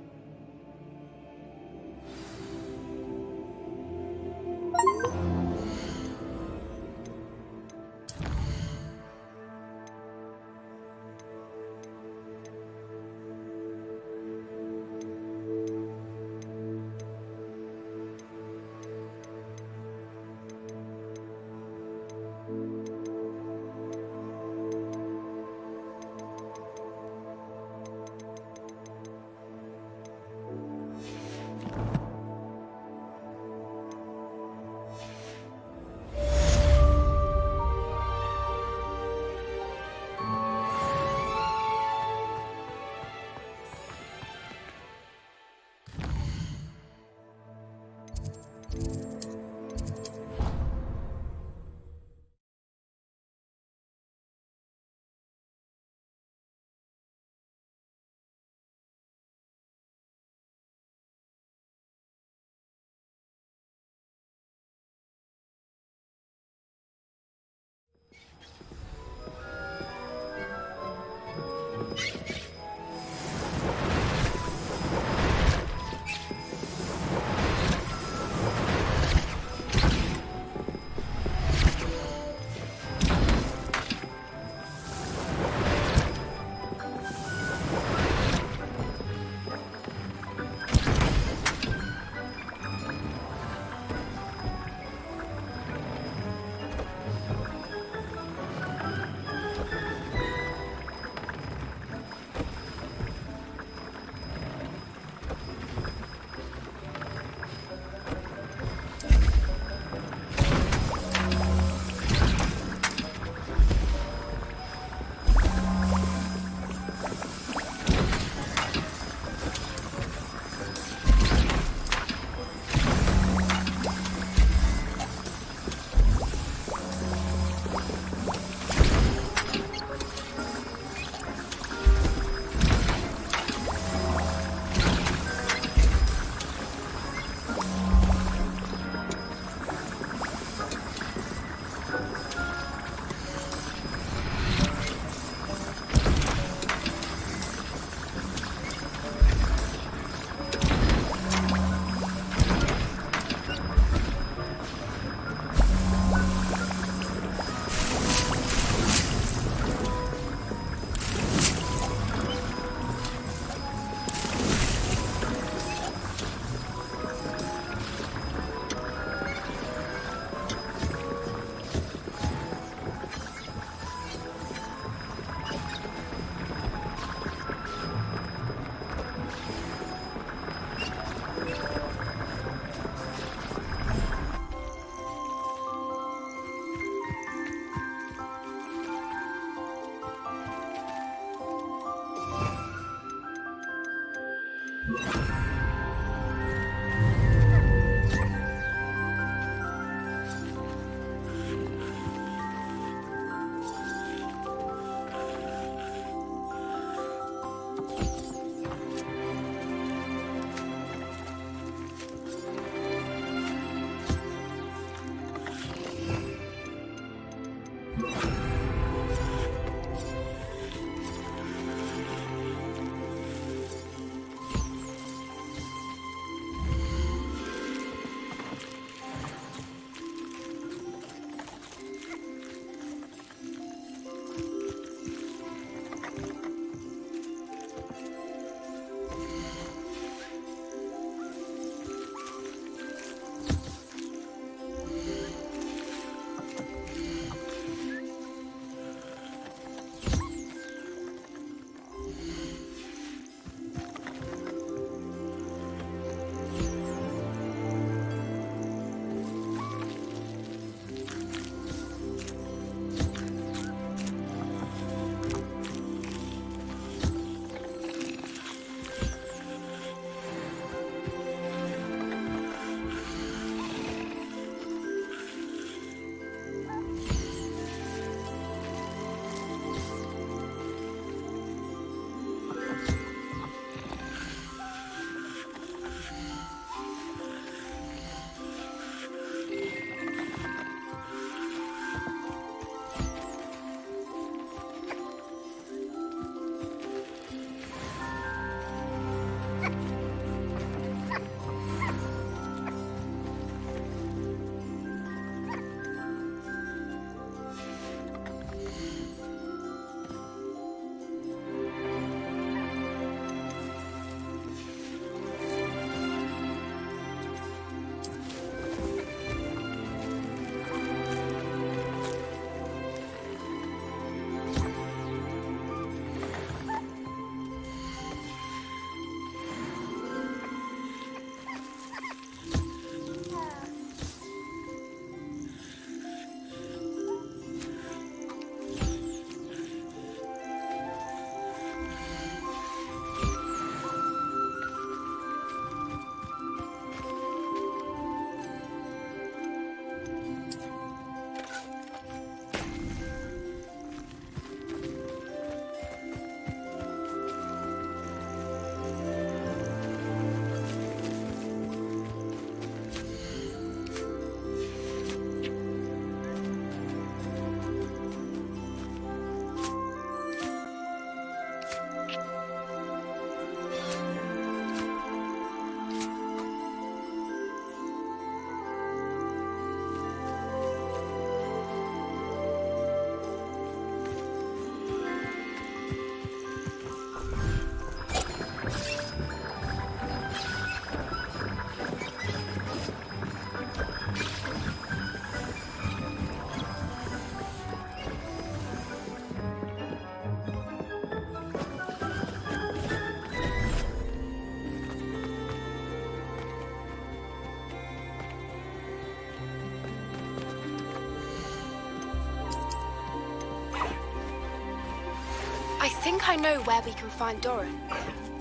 I think I know where we can find Doran.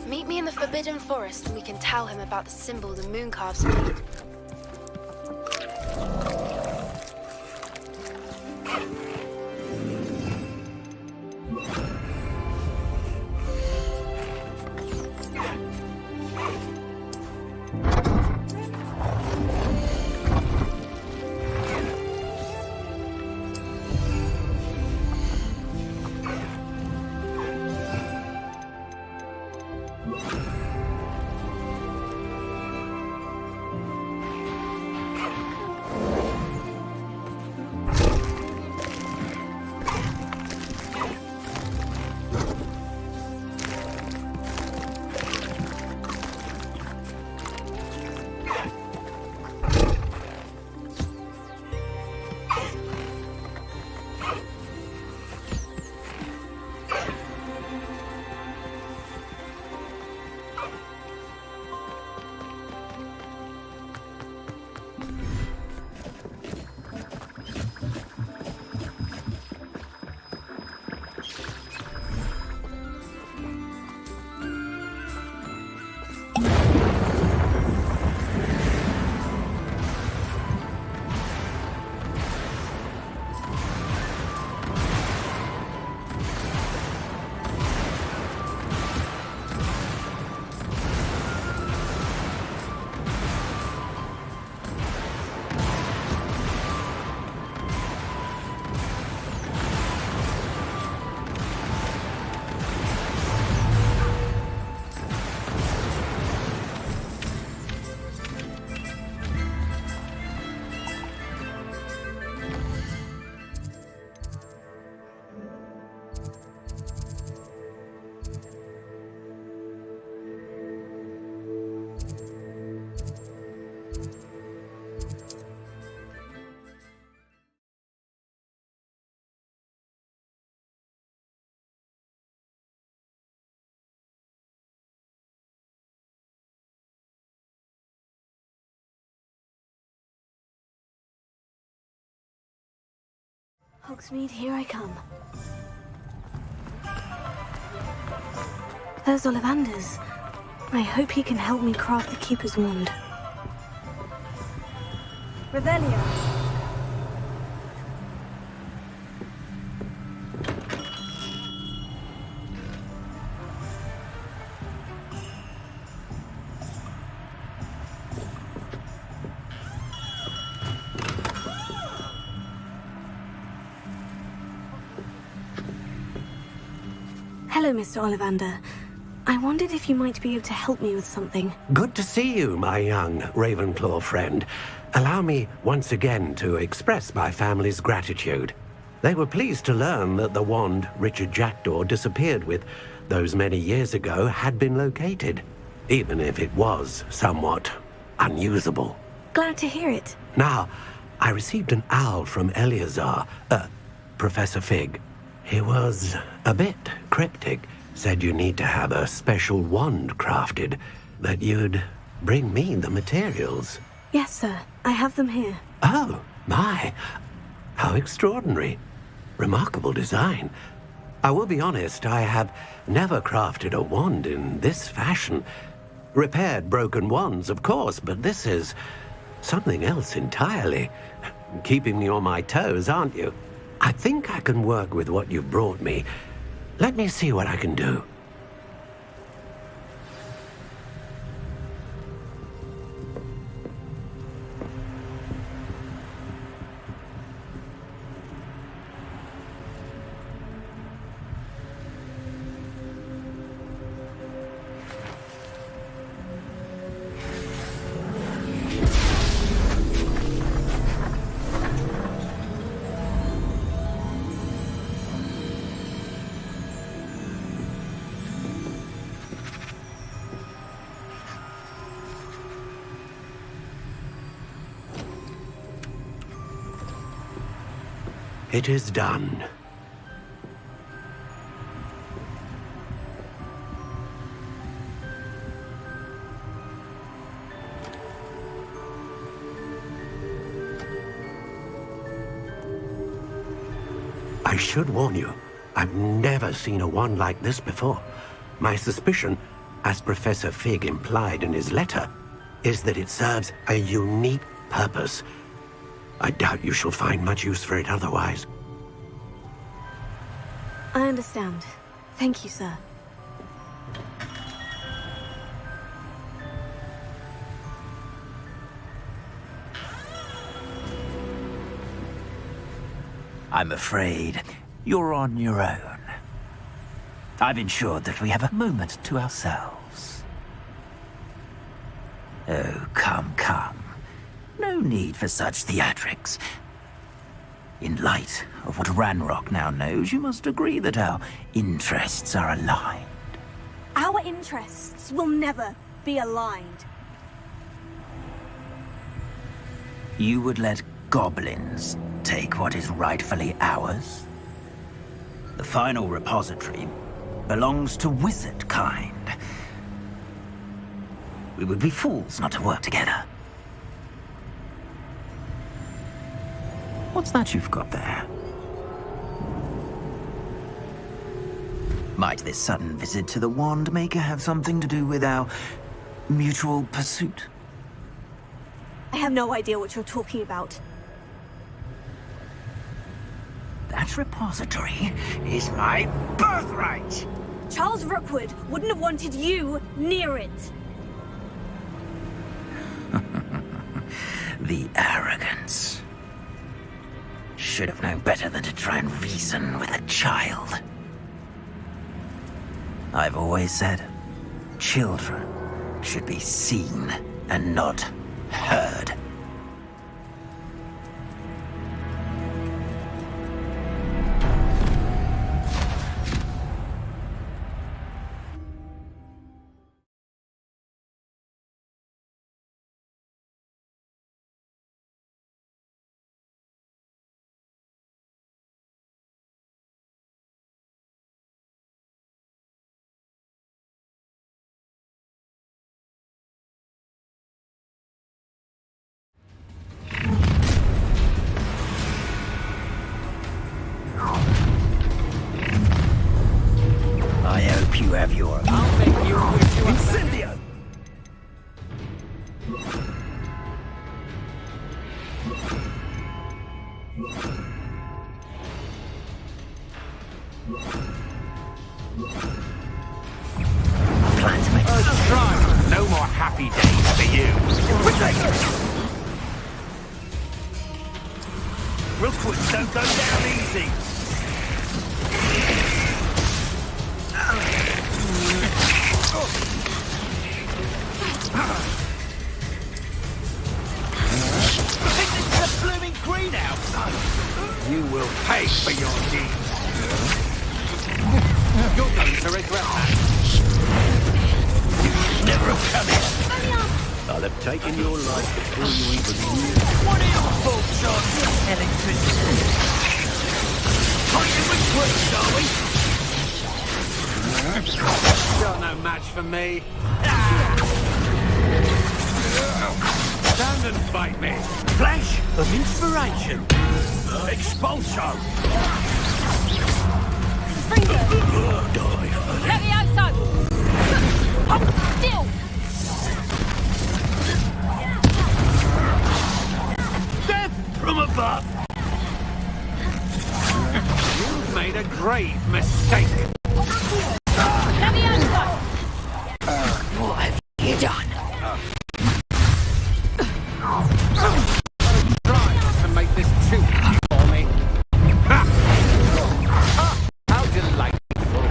Meet me in the Forbidden Forest and we can tell him about the symbol the Mooncalves made. Hogsmeade, here I come. There's Ollivander's. I hope he can help me craft the Keeper's wand. Revelio. Hello, Mr. Ollivander. I wondered if you might be able to help me with something. Good to see you, my young Ravenclaw friend. Allow me once again to express my family's gratitude. They were pleased to learn that the wand Richard Jackdaw disappeared with those many years ago had been located, even if it was somewhat unusable. Glad to hear it. Now, I received an owl from Eleazar, Professor Fig. He was a bit cryptic. Said you need to have a special wand crafted, that you'd bring me the materials. Yes, sir. I have them here. Oh, my. How extraordinary. Remarkable design. I will be honest, I have never crafted a wand in this fashion. Repaired broken wands, of course, but this is something else entirely. Keeping me on my toes, aren't you? I think I can work with what you've brought me. Let me see what I can do. It is done. I should warn you, I've never seen a wand like this before. My suspicion, as Professor Fig implied in his letter, is that it serves a unique purpose. I doubt you shall find much use for it otherwise. I understand. Thank you, sir. I'm afraid you're on your own. I've ensured that we have a moment to ourselves. Oh, come, come. No need for such theatrics. In light of what Ranrock now knows, you must agree that our interests are aligned. Our interests will never be aligned. You would let goblins take what is rightfully ours? The final repository belongs to wizard kind. We would be fools not to work together. What's that you've got there? Might this sudden visit to the Wand Maker have something to do with our mutual pursuit? I have no idea what you're talking about. That repository is my birthright! Charles Rookwood wouldn't have wanted you near it. The arrogance. Should have known better than to try and reason with a child. I've always said, children should be seen and not heard. I hope you have your... I'll make you wish you were... Incendio! I plan to make... Right, no more happy days for you. Rookwood, don't go down easy. I think this is a blooming greenhouse. You will pay for your deeds. You're going to regret that. Never have come here. I'll have taken your life before you even knew. What are your thoughts on electricity? Fighting with words, are we? You're no match for me. Stand and fight me. Flash of inspiration. Expulso. Levioso! Hold still! Death from above. You've made a grave mistake. Levioso! What have you done? Try to make this too easy for me. Ha! Ah, how delightful.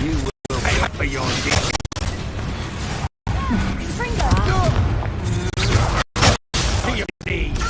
You will pay for your deeds. For your deeds.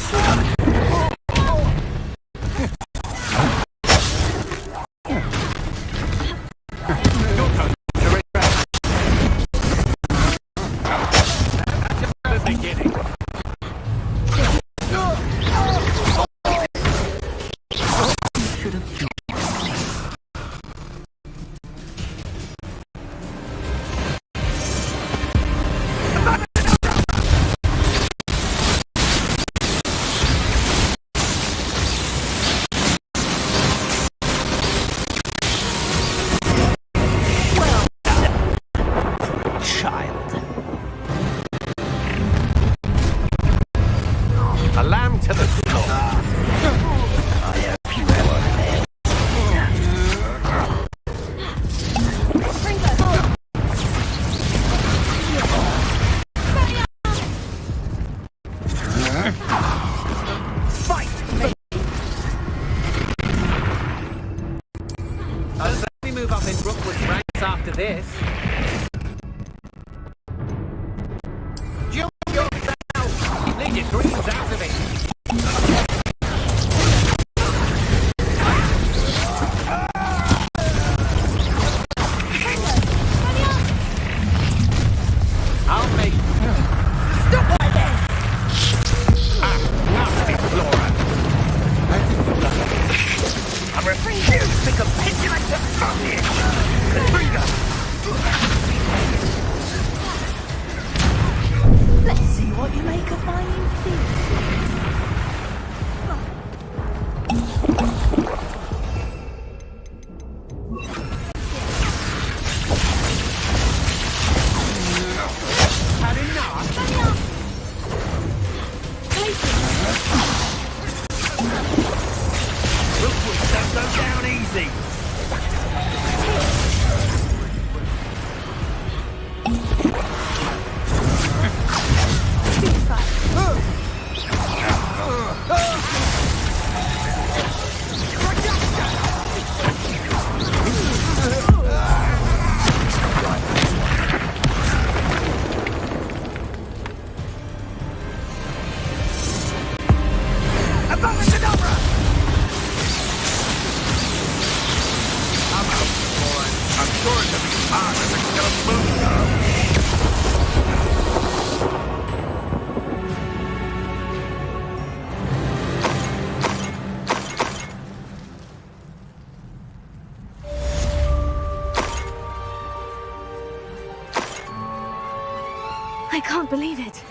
I can't believe it.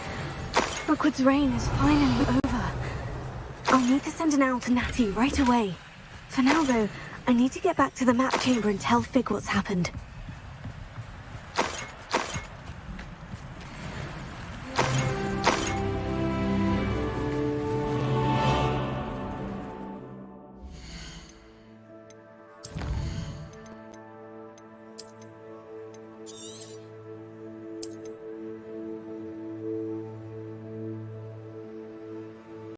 Rookwood's reign is finally over. I'll need to send an owl to Natty right away. For now, though, I need to get back to the map chamber and tell Fig what's happened.